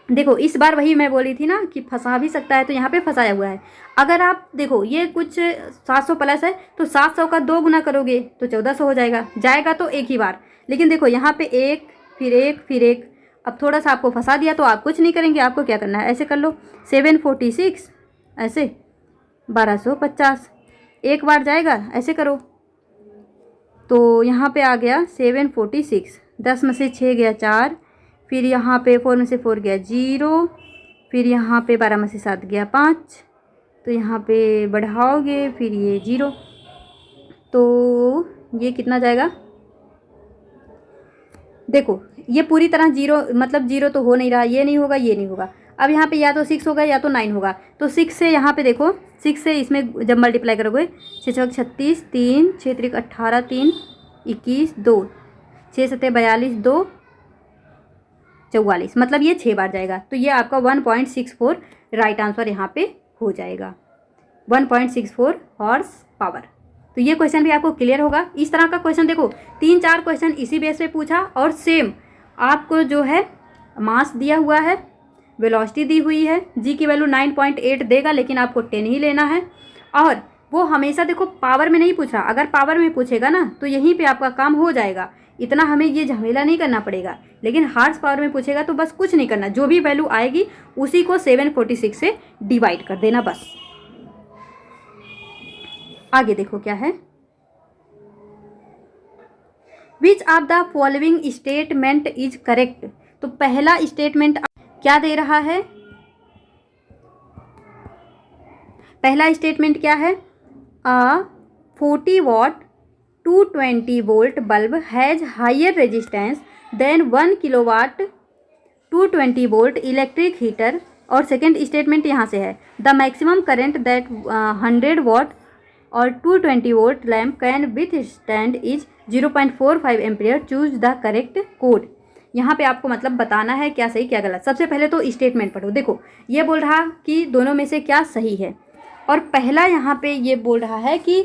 S1: देखो इस बार वही मैं बोली थी ना कि फंसा भी सकता है, तो यहाँ पे फंसाया हुआ है। अगर आप देखो ये कुछ 700 प्लस है, तो 700 का 2 गुना करोगे तो 1400 हो जाएगा, जाएगा तो एक ही बार। लेकिन देखो यहाँ पे एक फिर एक फिर एक, अब थोड़ा सा आपको फंसा दिया, तो आप कुछ नहीं करेंगे, आपको क्या करना है, ऐसे कर लो 746 ऐसे 1250, एक बार जाएगा, ऐसे करो। तो यहाँ पे आ गया 746, 10 में से 6 गया 4, फिर यहाँ पे 4 में से 4 गया 0, फिर यहाँ पे 12 में से 7 गया 5, तो यहाँ पे बढ़ाओगे फिर ये 0, तो ये कितना जाएगा, देखो ये पूरी तरह 0, मतलब 0 तो हो नहीं रहा, ये नहीं होगा, ये नहीं होगा। अब यहाँ पे या तो 6 होगा या तो 9 होगा। तो 6 से यहाँ पे देखो, 6 से इसमें जब मल्टीप्लाई करोगे 6 छक 36, 3 6 त्रिक 18, 3 21, 2 6 सत्ते 42, 2 44, मतलब ये 6 बार जाएगा। तो ये आपका 1.64 राइट आंसर यहाँ पे हो जाएगा, 1.64 हॉर्स पावर। तो ये क्वेश्चन भी आपको क्लियर होगा। इस तरह का क्वेश्चन देखो 3-4 क्वेश्चन इसी बेस पे पूछा, और सेम आपको जो है मास दिया हुआ है, वेलोसिटी दी हुई है, जी की वैल्यू 9.8 देगा, लेकिन आपको 10 ही लेना है। और वो हमेशा देखो पावर में नहीं पूछ रहा, अगर पावर में पूछेगा ना तो यहीं पे आपका काम हो जाएगा, इतना हमें ये झमेला नहीं करना पड़ेगा। लेकिन हार्स पावर में पूछेगा तो बस कुछ नहीं करना, जो भी वैल्यू आएगी उसी को 746 से डिवाइड कर देना बस। आगे देखो क्या है, which of the following statement is correct. तो पहला स्टेटमेंट क्या दे रहा है, पहला स्टेटमेंट क्या है, 40 watt 220 volt bulb has higher resistance than 1 kilowatt 220 volt electric heater. और सेकेंड स्टेटमेंट यहाँ से है, the maximum current that 100 watt और 220 volt lamp can withstand is 0.45 ampere, choose the correct code. यहाँ पे आपको मतलब बताना है क्या सही क्या गलत। सबसे पहले तो स्टेटमेंट पढ़ो, देखो ये बोल रहा कि दोनों में से क्या सही है। और पहला यहाँ पे ये बोल रहा है कि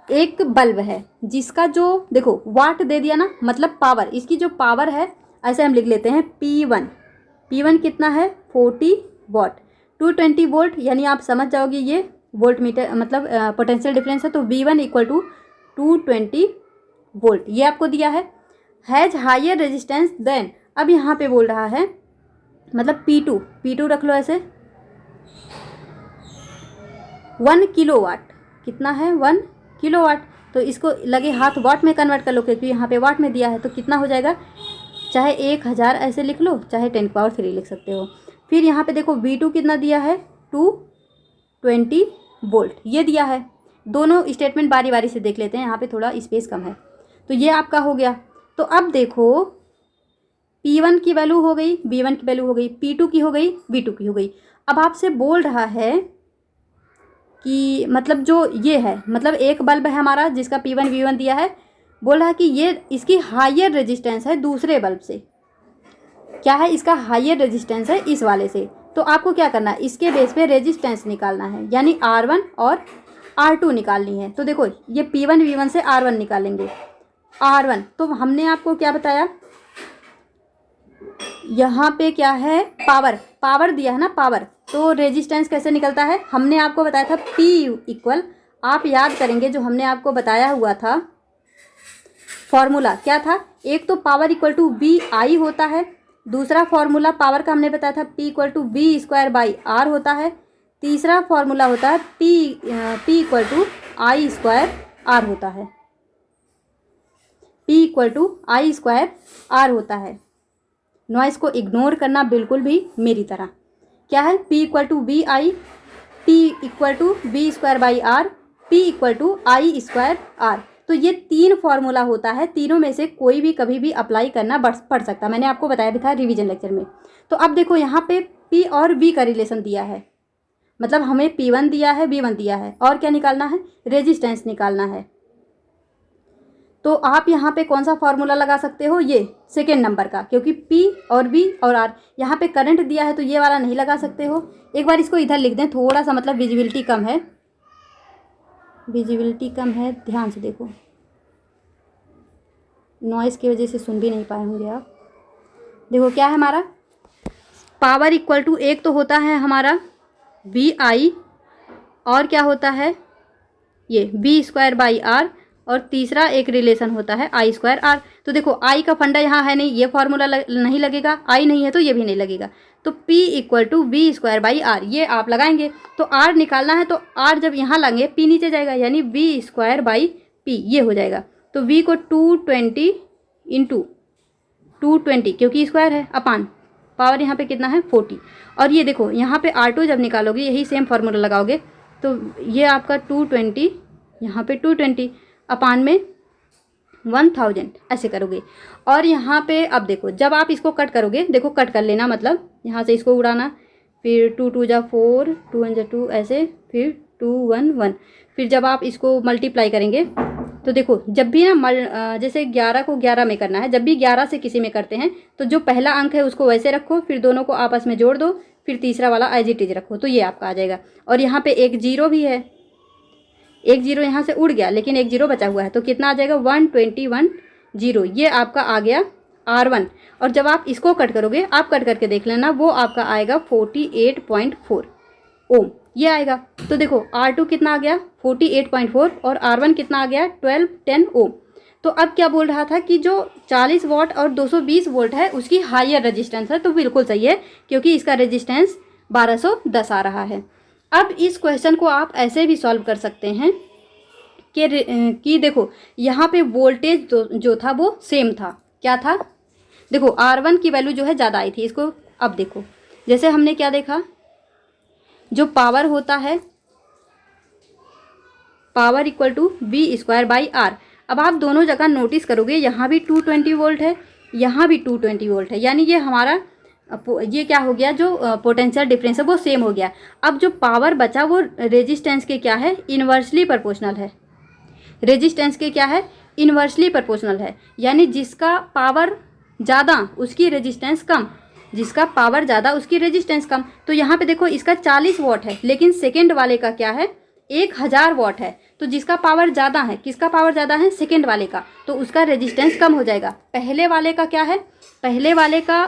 S1: एक बल्ब है जिसका जो देखो वाट दे दिया ना, मतलब पावर, इसकी जो पावर है ऐसे हम लिख लेते हैं P1। P1 कितना है 40 वॉट, 220 वोल्ट, यानी आप समझ जाओगे ये वोल्ट मीटर मतलब पोटेंशियल डिफरेंस है। तो V1 इक्वल टू 220 वोल्ट, ये आपको दिया है। हैज हायर रेजिस्टेंस देन, अब यहाँ पे बोल रहा है मतलब P2 रख लो ऐसे 1 किलोवाट, कितना है 1 किलोवाट। तो इसको लगे हाथ वाट में कन्वर्ट कर लो, क्योंकि यहाँ पे वाट में दिया है। तो कितना हो जाएगा, चाहे 1000 ऐसे लिख लो, चाहे 10⁻³ लिख सकते हो। फिर यहाँ पे देखो V2 कितना दिया है 220 वोल्ट, ये दिया है। दोनों स्टेटमेंट बारी बारी से देख लेते हैं, यहाँ पे थोड़ा स्पेस कम है। तो ये आपका हो गया। तो अब देखो P1 की वैल्यू हो गई, V1 की वैल्यू हो गई, P2 की हो गई, V2 की हो गई। अब आपसे बोल रहा है कि मतलब जो ये है, मतलब एक बल्ब है हमारा जिसका P1 V1 दिया है, बोल रहा है कि ये इसकी हायर रेजिस्टेंस है दूसरे बल्ब से। क्या है, इसका हायर रेजिस्टेंस है इस वाले से। तो आपको क्या करना है, इसके बेस पे रेजिस्टेंस निकालना है, यानी R1 और R2 निकालनी है। तो देखो ये P1 V1 से R1 निकालेंगे, R1 तो हमने आपको क्या बताया, यहाँ पे क्या है पावर दिया है ना, पावर। तो रेजिस्टेंस कैसे निकलता है, हमने आपको बताया था P इक्वल, आप याद करेंगे जो हमने आपको बताया हुआ था फॉर्मूला क्या था, एक तो पावर इक्वल टू VI होता है, दूसरा फॉर्मूला पावर का हमने बताया था P इक्वल टू V²/R होता है, तीसरा फॉर्मूला होता है P इक्वल टू I²R होता है, P इक्वल टू I²R होता है। नॉइस को इग्नोर करना बिल्कुल भी मेरी तरह। क्या है, P equal to VI, P equal to V²/R, P equal to I²R। तो ये 3 फॉर्मूला होता है, तीनों में से कोई भी कभी भी अप्लाई करना पड़ सकता, मैंने आपको बताया भी था रिवीजन लेक्चर में। तो अब देखो यहाँ पे P और V का रिलेशन दिया है, मतलब हमें P1 दिया है, V1 दिया है, और क्या निकालना है, रेजिस्टेंस निकालना है। तो आप यहाँ पे कौन सा फार्मूला लगा सकते हो, ये सेकेंड नंबर का, क्योंकि P और V और R यहाँ पे करंट दिया है तो ये वाला नहीं लगा सकते हो। एक बार इसको इधर लिख दें, थोड़ा सा मतलब विजिबिलिटी कम है, विजिबिलिटी कम है, ध्यान से देखो, नॉइज़ की वजह से सुन भी नहीं पाए होंगे आप। देखो क्या है हमारा पावर इक्वल टू, एक तो होता है हमारा VI, और क्या होता है ये V²/R, और तीसरा एक रिलेशन होता है I²R। तो देखो I का फंडा यहाँ है नहीं, ये फार्मूला नहीं लगेगा, I नहीं है तो ये भी नहीं लगेगा। तो P इक्वल टू V²/R ये आप लगाएंगे। तो R निकालना है, तो R जब यहाँ लाएंगे P नीचे जाएगा, यानी V²/P ये हो जाएगा। तो V को 220 इंटू 220, क्योंकि स्क्वायर है, अपान पावर यहाँ पे कितना है 40। और ये देखो यहाँ पे R2 जब निकालोगे, यही सेम फार्मूला लगाओगे, तो ये आपका 220, यहाँ पे 220 अपान में 1000 ऐसे करोगे। और यहाँ पे अब देखो, जब आप इसको कट करोगे, देखो कट कर लेना, मतलब यहाँ से इसको उड़ाना, फिर 2 2 जा 4, 2 1 जा 2 ऐसे, फिर 2 1 1, फिर जब आप इसको मल्टीप्लाई करेंगे तो देखो जब भी ना जैसे 11 को 11 में करना है, जब भी 11 से किसी में करते हैं तो जो पहला अंक है उसको वैसे रखो, फिर दोनों को आपस में जोड़ दो, फिर तीसरा वाला एज इट इज रखो, तो ये आपका आ जाएगा। और यहाँ पे एक जीरो भी है, एक जीरो यहाँ से उड़ गया, लेकिन एक जीरो बचा हुआ है, तो कितना आ जाएगा 121 जीरो, ये आपका आ गया R1। और जब आप इसको कट करोगे, आप कट करके देख लेना, वो आपका आएगा 48.4 ओम, ये आएगा। तो देखो R2 कितना आ गया 48.4 और R1 कितना आ गया 1210 ओम। तो अब क्या बोल रहा था कि जो 40 वॉट और 220 वोल्ट है उसकी हायर रेजिस्टेंस है, तो बिल्कुल सही है, क्योंकि इसका रेजिस्टेंस 1210 आ रहा है। अब इस क्वेश्चन को आप ऐसे भी सॉल्व कर सकते हैं कि देखो यहाँ पे वोल्टेज जो था वो सेम था, क्या था, देखो R1 की वैल्यू जो है ज़्यादा आई थी। इसको अब देखो, जैसे हमने क्या देखा, जो पावर होता है, पावर इक्वल टू V²/R। अब आप दोनों जगह नोटिस करोगे, यहाँ भी 220 वोल्ट है, यहाँ भी 220 वोल्ट है, यानी ये हमारा ये क्या हो गया, जो पोटेंशियल डिफरेंस है वो सेम हो गया। अब जो पावर बचा वो रेजिस्टेंस के क्या है, इन्वर्सली प्रोपोर्शनल है। रेजिस्टेंस के क्या है, इन्वर्सली प्रोपोर्शनल है, यानी जिसका पावर ज़्यादा उसकी रेजिस्टेंस कम, जिसका पावर ज़्यादा उसकी रेजिस्टेंस कम। तो यहाँ पे देखो इसका 40 वॉट है, लेकिन सेकेंड वाले का क्या है 1000 वॉट है। तो जिसका पावर ज़्यादा है, किसका पावर ज़्यादा है, सेकेंड वाले का, तो उसका रेजिस्टेंस कम हो जाएगा। पहले वाले का क्या है, पहले वाले का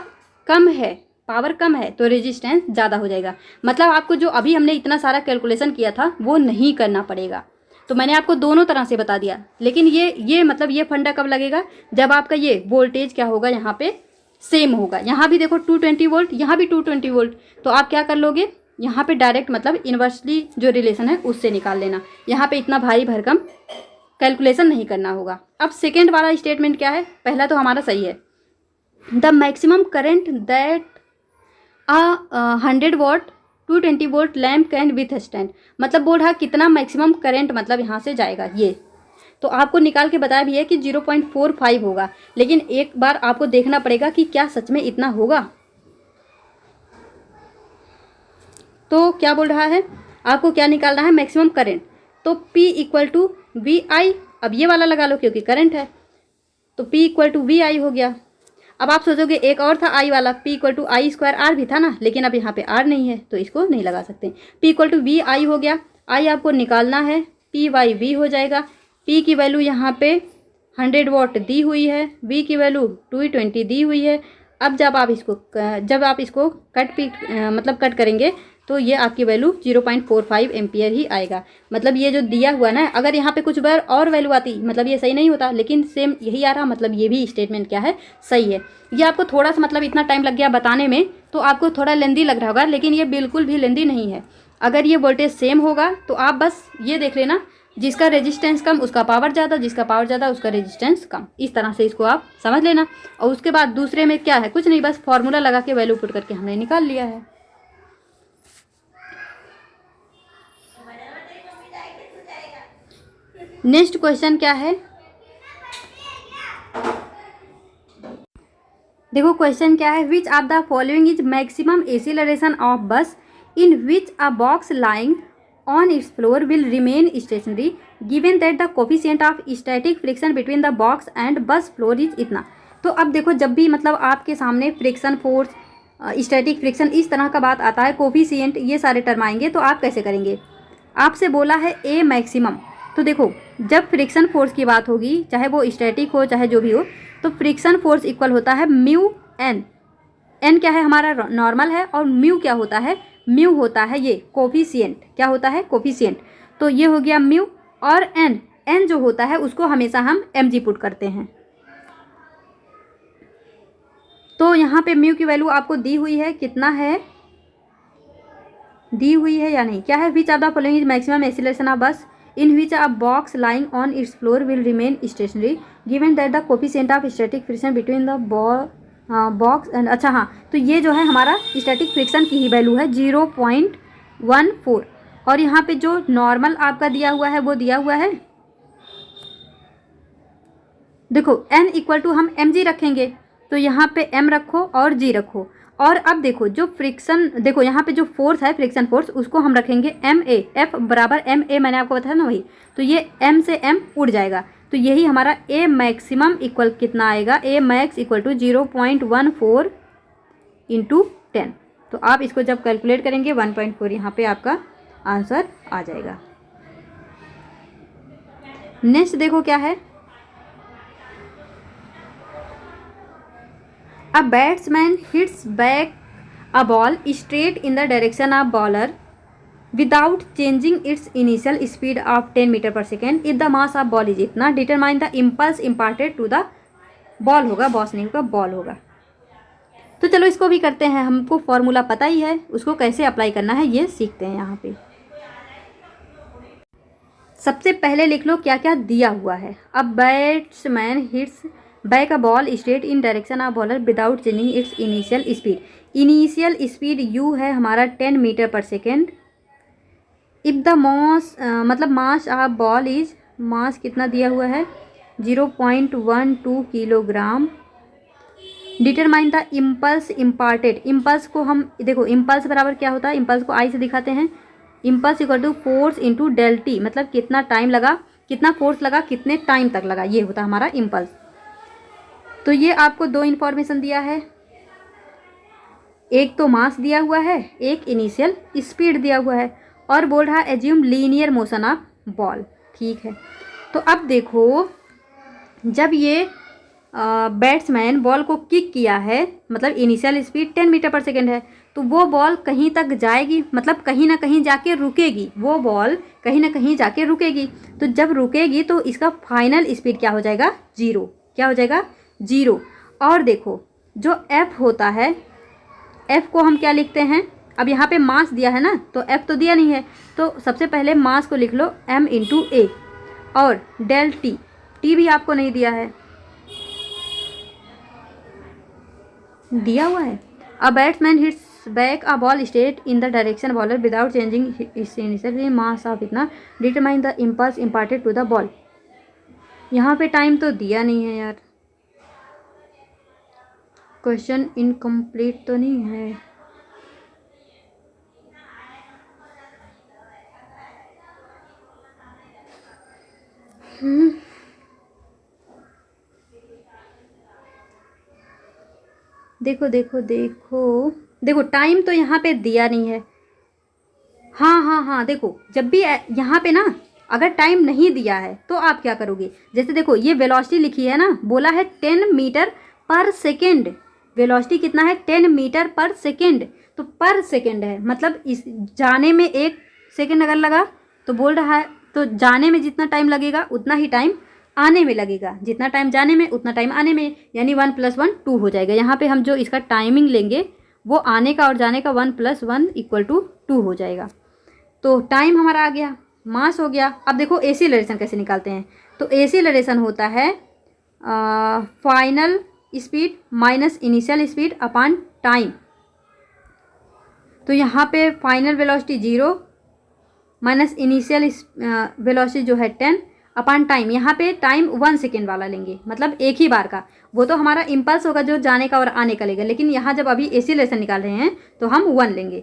S1: कम है, पावर कम है, तो रेजिस्टेंस ज़्यादा हो जाएगा। मतलब आपको जो अभी हमने इतना सारा कैलकुलेशन किया था वो नहीं करना पड़ेगा। तो मैंने आपको दोनों तरह से बता दिया, लेकिन ये मतलब ये फंडा कब लगेगा, जब आपका ये वोल्टेज क्या होगा, यहाँ पे सेम होगा। यहाँ भी देखो 220 वोल्ट, यहाँ भी 220 वोल्ट, तो आप क्या कर लोगे, यहाँ पे डायरेक्ट मतलब इन्वर्सली जो रिलेशन है उससे निकाल लेना। यहाँ पे इतना भारी भरकम कैलकुलेशन नहीं करना होगा। अब सेकेंड वाला स्टेटमेंट क्या है, पहला तो हमारा सही है, the maximum current that 100 what 220 volt lamp can withstand, मतलब बोल रहा कितना मैक्सिमम करंट मतलब यहाँ से जाएगा। ये तो आपको निकाल के बताया भी है कि 0.45 होगा, लेकिन एक बार आपको देखना पड़ेगा कि क्या सच में इतना होगा। तो क्या बोल रहा है, आपको क्या निकालना है, मैक्सिमम करंट। तो P इक्वल टू VI, अब ये वाला लगा लो क्योंकि करंट है, तो P इक्वल टू VI हो गया। अब आप सोचोगे एक और था I वाला, P इक्वल टू I²R भी था ना, लेकिन अब यहाँ पे R नहीं है तो इसको नहीं लगा सकते। P इक्वल टू VI हो गया, I आपको निकालना है, P/V हो जाएगा। P की वैल्यू यहाँ पे 100 वॉट दी हुई है, V की वैल्यू 220 दी हुई है। अब जब आप इसको कट करेंगे तो ये आपकी वैल्यू 0.45 एम्पियर ही आएगा। मतलब ये जो दिया हुआ ना, अगर यहाँ पे कुछ बार और वैल्यू आती मतलब ये सही नहीं होता, लेकिन सेम यही आ रहा, मतलब ये भी स्टेटमेंट क्या है, सही है। ये आपको थोड़ा सा मतलब इतना टाइम लग गया बताने में, तो आपको थोड़ा लेंदी लग रहा होगा, लेकिन ये बिल्कुल भी लेंदी नहीं है। अगर ये वोल्टेज सेम होगा तो आप बस ये देख लेना, जिसका रेजिस्टेंस कम उसका पावर ज़्यादा, जिसका पावर ज़्यादा उसका रेजिस्टेंस कम, इस तरह से इसको आप समझ लेना। और उसके बाद दूसरे में क्या है, कुछ नहीं, बस फॉर्मूला लगा के वैल्यू पुट करके हमने निकाल लिया है। नेक्स्ट क्वेश्चन क्या है, देखो क्वेश्चन क्या है, which of the following is maximum acceleration of बस in which a box lying on its floor will remain stationary given that the coefficient of static friction between the box and bus floor is इतना। तो अब देखो, जब भी मतलब आपके सामने फ्रिक्शन फोर्स, स्टैटिक फ्रिक्शन, इस तरह का बात आता है, कोफिशिएंट, ये सारे टर्म आएंगे, तो आप कैसे करेंगे। आपसे बोला है ए मैक्सिमम, तो देखो जब फ्रिक्शन फोर्स की बात होगी, चाहे वो स्टैटिक हो चाहे जो भी हो, तो फ्रिक्शन फोर्स इक्वल होता है म्यू एन। एन क्या है, हमारा नॉर्मल है, और म्यू क्या होता है, म्यू होता है ये कोफिशिएंट, क्या होता है, कोफिशिएंट। तो ये हो गया म्यू, और एन, एन जो होता है उसको हमेशा हम mg पुट करते हैं। तो यहाँ पे म्यू की वैल्यू आपको दी हुई है, कितना है, दी हुई है या नहीं, क्या है, which of the following is maximum acceleration of bus in which a box lying on its floor will remain stationary given that the coefficient of static friction between the box and, अच्छा हाँ, तो ये जो है हमारा static friction की ही value है 0.14, और यहाँ पे जो नॉर्मल आपका दिया हुआ है वो दिया हुआ है, देखो n इक्वल टू हम mg रखेंगे, तो यहाँ पे m रखो और g रखो, और अब देखो जो फ्रिक्शन, देखो यहाँ पे जो फोर्स है फ्रिक्शन फोर्स, उसको हम रखेंगे ma, F बराबर ma, मैंने आपको बताया ना वही, तो ये m से m उड़ जाएगा, तो यही हमारा a मैक्सिमम इक्वल कितना आएगा, a max equal to 0.14 into 10। तो आप इसको जब कैलकुलेट करेंगे 1.4 यहाँ पे आपका आंसर आ जाएगा। नेक्स्ट देखो क्या है, A batsman hits back a ball straight in the direction of bowler without changing its initial speed of 10 meter per second if the mass of ball is इतना, determine the impulse imparted to the ball होगा, boss नहीं होगा, ball होगा। तो चलो इसको भी करते हैं, हमको फॉर्मूला पता ही है, उसको कैसे अप्लाई करना है ये सीखते हैं। यहाँ पे सबसे पहले लिख लो क्या क्या दिया हुआ है। अब batsman hits back a ball straight in direction of bowler without changing its initial speed. Initial speed u है हमारा 10 मीटर पर सेकेंड। इफ़ द मास, मतलब मास ऑफ बॉल इज, मास कितना दिया हुआ है 0.12 kilogram. Determine the impulse imparted, impulse को हम देखो, इम्पल्स बराबर क्या होता है, इम्पल्स को आई से दिखाते हैं, impulse equal to force into del t, मतलब कितना टाइम लगा, कितना फोर्स लगा, कितने टाइम तक लगा, ये होता है हमारा इम्पल्स। तो ये आपको दो इन्फॉर्मेशन दिया है, एक तो मास दिया हुआ है, एक इनिशियल स्पीड दिया हुआ है, और बोल रहा है assume linear motion of ball. ठीक है, तो अब देखो जब ये बैट्समैन बॉल को किक किया है, मतलब इनिशियल स्पीड 10 मीटर पर सेकेंड है, तो वो बॉल कहीं तक जाएगी, मतलब कहीं ना कहीं जाके रुकेगी, वो बॉल कहीं ना कहीं जाके रुकेगी। तो जब रुकेगी तो इसका फाइनल स्पीड क्या हो जाएगा, जीरो, क्या हो जाएगा, जीरो। और देखो जो F होता है, F को हम क्या लिखते हैं, अब यहाँ पे मास दिया है ना, तो F तो दिया नहीं है, तो सबसे पहले मास को लिख लो m इंटू ए, और डेल टी, टी भी आपको नहीं दिया है, दिया हुआ है। A batsman hits back a ball straight in the direction bowler without changing its initial mass of इतना, determine the impulse imparted to the ball. यहाँ पे टाइम तो दिया नहीं है यार, क्वेश्चन इनकम्प्लीट तो नहीं है। देखो देखो देखो देखो, टाइम तो यहाँ पे दिया नहीं है। हाँ हाँ हाँ, देखो जब भी यहाँ पे ना अगर टाइम नहीं दिया है तो आप क्या करोगे, जैसे देखो ये वेलोसिटी लिखी है ना, बोला है 10 मीटर पर सेकेंड, वेलोसिटी कितना है 10 मीटर पर सेकेंड, तो पर सेकेंड है, मतलब इस जाने में 1 सेकेंड अगर लगा तो बोल रहा है, तो जाने में जितना टाइम लगेगा उतना ही टाइम आने में लगेगा, जितना टाइम जाने में उतना टाइम आने में, यानी 1 + 1 2 हो जाएगा। यहाँ पे हम जो इसका टाइमिंग लेंगे वो आने का और जाने का 1 + 1 = 2 हो जाएगा। तो टाइम हमारा आ गया, मास हो गया। अब देखो एक्सीलरेशन कैसे निकालते हैं, तो एक्सीलरेशन होता है final speed minus initial speed upon time. तो यहाँ पे final velocity 0 minus initial velocity जो है 10 अपॉन टाइम, यहाँ पे टाइम 1 सेकेंड वाला लेंगे, मतलब एक ही बार का, वो तो हमारा इम्पल्स होगा जो जाने का और आने का लेगा, लेकिन यहाँ जब अभी एक्सीलरेशन निकाल रहे हैं तो हम 1 लेंगे।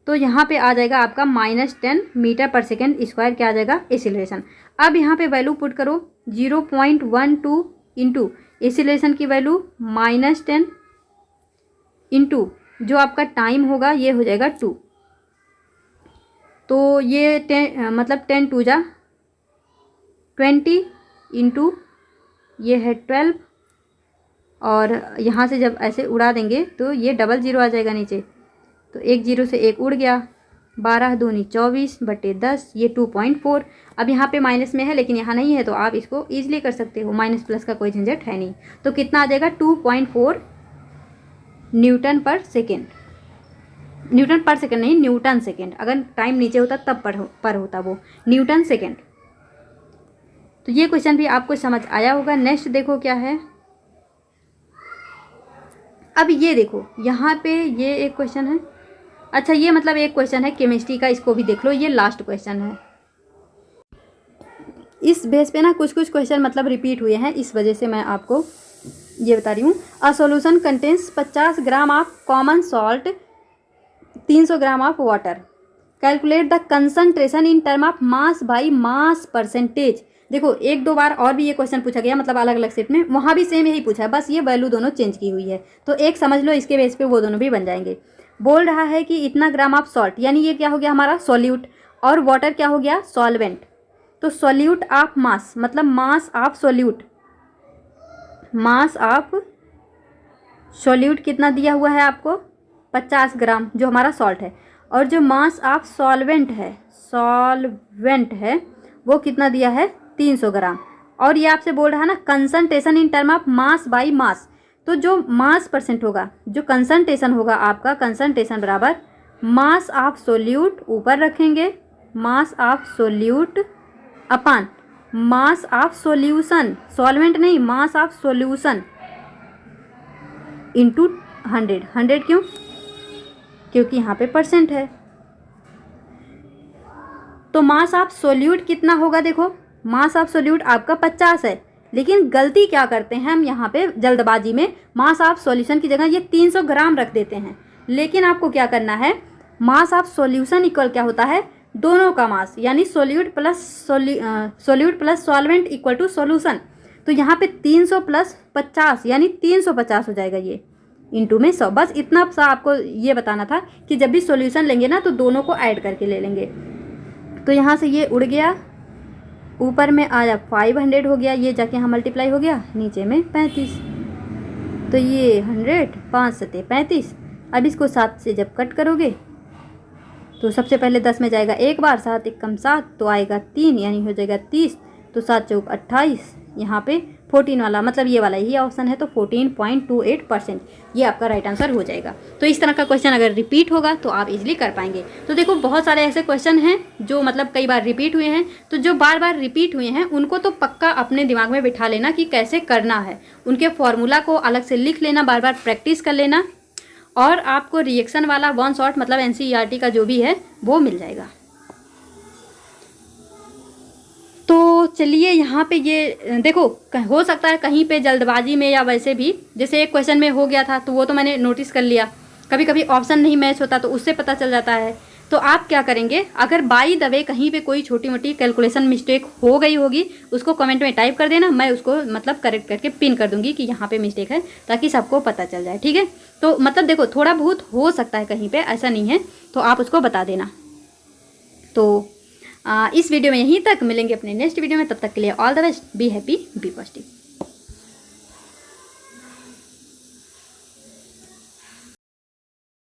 S1: तो यहाँ पे आ जाएगा आपका -10 मीटर पर सेकेंड स्क्वायर क्या आ जाएगा एसिलेशन। अब यहाँ पे वैल्यू पुट करो 0.12 इंटू एसिलेशन की वैल्यू -10 इंटू जो आपका टाइम होगा ये हो जाएगा 2। तो ये 10 2 जा 20 इंटू ये है 12 और यहाँ से जब ऐसे उड़ा देंगे तो ये डबल ज़ीरो आ जाएगा नीचे, तो एक ज़ीरो से एक उड़ गया, 12 दूनी 24 बटे 10 ये 2.4। अब यहाँ पे माइनस में है लेकिन यहाँ नहीं है तो आप इसको ईजिली कर सकते हो, माइनस प्लस का कोई झंझट है नहीं। तो कितना आ जाएगा 2.4 न्यूटन पर सेकेंड। न्यूटन पर सेकेंड नहीं, न्यूटन सेकेंड, अगर टाइम नीचे होता तब पर होता वो न्यूटन सेकेंड। तो ये क्वेश्चन भी आपको समझ आया होगा। नेक्स्ट देखो क्या है। अब ये देखो यहाँ पे ये एक क्वेश्चन है। अच्छा ये मतलब एक क्वेश्चन है केमिस्ट्री का, इसको भी देख लो, ये लास्ट क्वेश्चन है। इस बेस पे ना कुछ कुछ क्वेश्चन मतलब रिपीट हुए हैं, इस वजह से मैं आपको ये बता रही हूँ। A solution contains 50 gram of common salt 300 gram of water, calculate the concentration in term of mass by mass percentage. देखो एक दो बार और भी ये क्वेश्चन पूछा गया, मतलब अलग अलग सेट में, वहाँ भी सेम यही पूछा है, बस ये वैल्यू दोनों चेंज की हुई है। तो एक समझ लो, इसके बेस पे वो दोनों भी बन जाएंगे। बोल रहा है कि इतना ग्राम ऑफ सॉल्ट, यानी ये क्या हो गया हमारा सॉल्यूट, और वाटर क्या हो गया सॉल्वेंट। तो सॉल्यूट ऑफ मास मतलब mass of solute, mass of solute कितना दिया हुआ है आपको 50 ग्राम जो हमारा सॉल्ट है, और जो मास ऑफ सॉल्वेंट है वो कितना दिया है 300 ग्राम। और ये आपसे बोल रहा है ना concentration in term of mass by mass, तो जो मास परसेंट होगा, जो कंसंट्रेशन होगा आपका, कंसंट्रेशन बराबर मास ऑफ सोल्यूट ऊपर रखेंगे, mass of solute upon mass of solution, solvent नहीं, मास ऑफ सॉल्यूशन इंटू 100 क्यों, क्योंकि यहाँ पे परसेंट है। तो मास ऑफ सोल्यूट कितना होगा, देखो मास ऑफ सोल्यूट आपका 50 है, लेकिन गलती क्या करते हैं हम यहाँ पे जल्दबाजी में, मास ऑफ सॉल्यूशन की जगह ये 300 ग्राम रख देते हैं। लेकिन आपको क्या करना है, मास ऑफ सॉल्यूशन इक्वल क्या होता है दोनों का मास, यानी solute plus solvent equal to solution. तो यहाँ पे 300 प्लस 50 यानी 350 हो जाएगा, ये इंटू में 100। बस इतना सा आपको ये बताना था कि जब भी सॉल्यूशन लेंगे ना तो दोनों को ऐड करके ले लेंगे। तो यहाँ से ये उड़ गया, ऊपर में आया 500 हो गया, ये जाके यहाँ मल्टीप्लाई हो गया, नीचे में 35, तो ये 100 5 सते 35। अब इसको 7 से जब कट करोगे तो सबसे पहले 10 में जाएगा एक बार, 7 एक कम 7 तो आएगा 3 यानी हो जाएगा 30, तो 7 चौक 28, यहाँ पे 14 वाला मतलब ये वाला ही ऑप्शन है, तो 14.28% ये आपका राइट आंसर हो जाएगा। तो इस तरह का क्वेश्चन अगर रिपीट होगा तो आप इजीली कर पाएंगे। तो देखो बहुत सारे ऐसे क्वेश्चन हैं जो मतलब कई बार रिपीट हुए हैं, तो जो बार बार रिपीट हुए हैं उनको तो पक्का अपने दिमाग में बिठा लेना कि कैसे करना है, उनके फॉर्मूला को अलग से लिख लेना, बार बार प्रैक्टिस कर लेना, और आपको रिएक्शन वाला वन शॉट मतलब NCERT का जो भी है वो मिल जाएगा। तो चलिए यहाँ पे ये देखो, हो सकता है कहीं पे जल्दबाजी में या वैसे भी, जैसे एक क्वेश्चन में हो गया था तो वो तो मैंने नोटिस कर लिया, कभी कभी ऑप्शन नहीं मैच होता तो उससे पता चल जाता है। तो आप क्या करेंगे, अगर बाई द वे कहीं पे कोई छोटी मोटी कैलकुलेशन मिस्टेक हो गई होगी उसको कमेंट में टाइप कर देना, मैं उसको मतलब करेक्ट करके पिन कर दूंगी कि यहाँ पे मिस्टेक है, ताकि सबको पता चल जाए। ठीक है, तो मतलब देखो थोड़ा बहुत हो सकता है कहीं पे, ऐसा नहीं है, तो आप उसको बता देना। तो इस वीडियो में यहीं तक, मिलेंगे अपने नेक्स्ट वीडियो में, तब तक के लिए all the best, be happy B positive.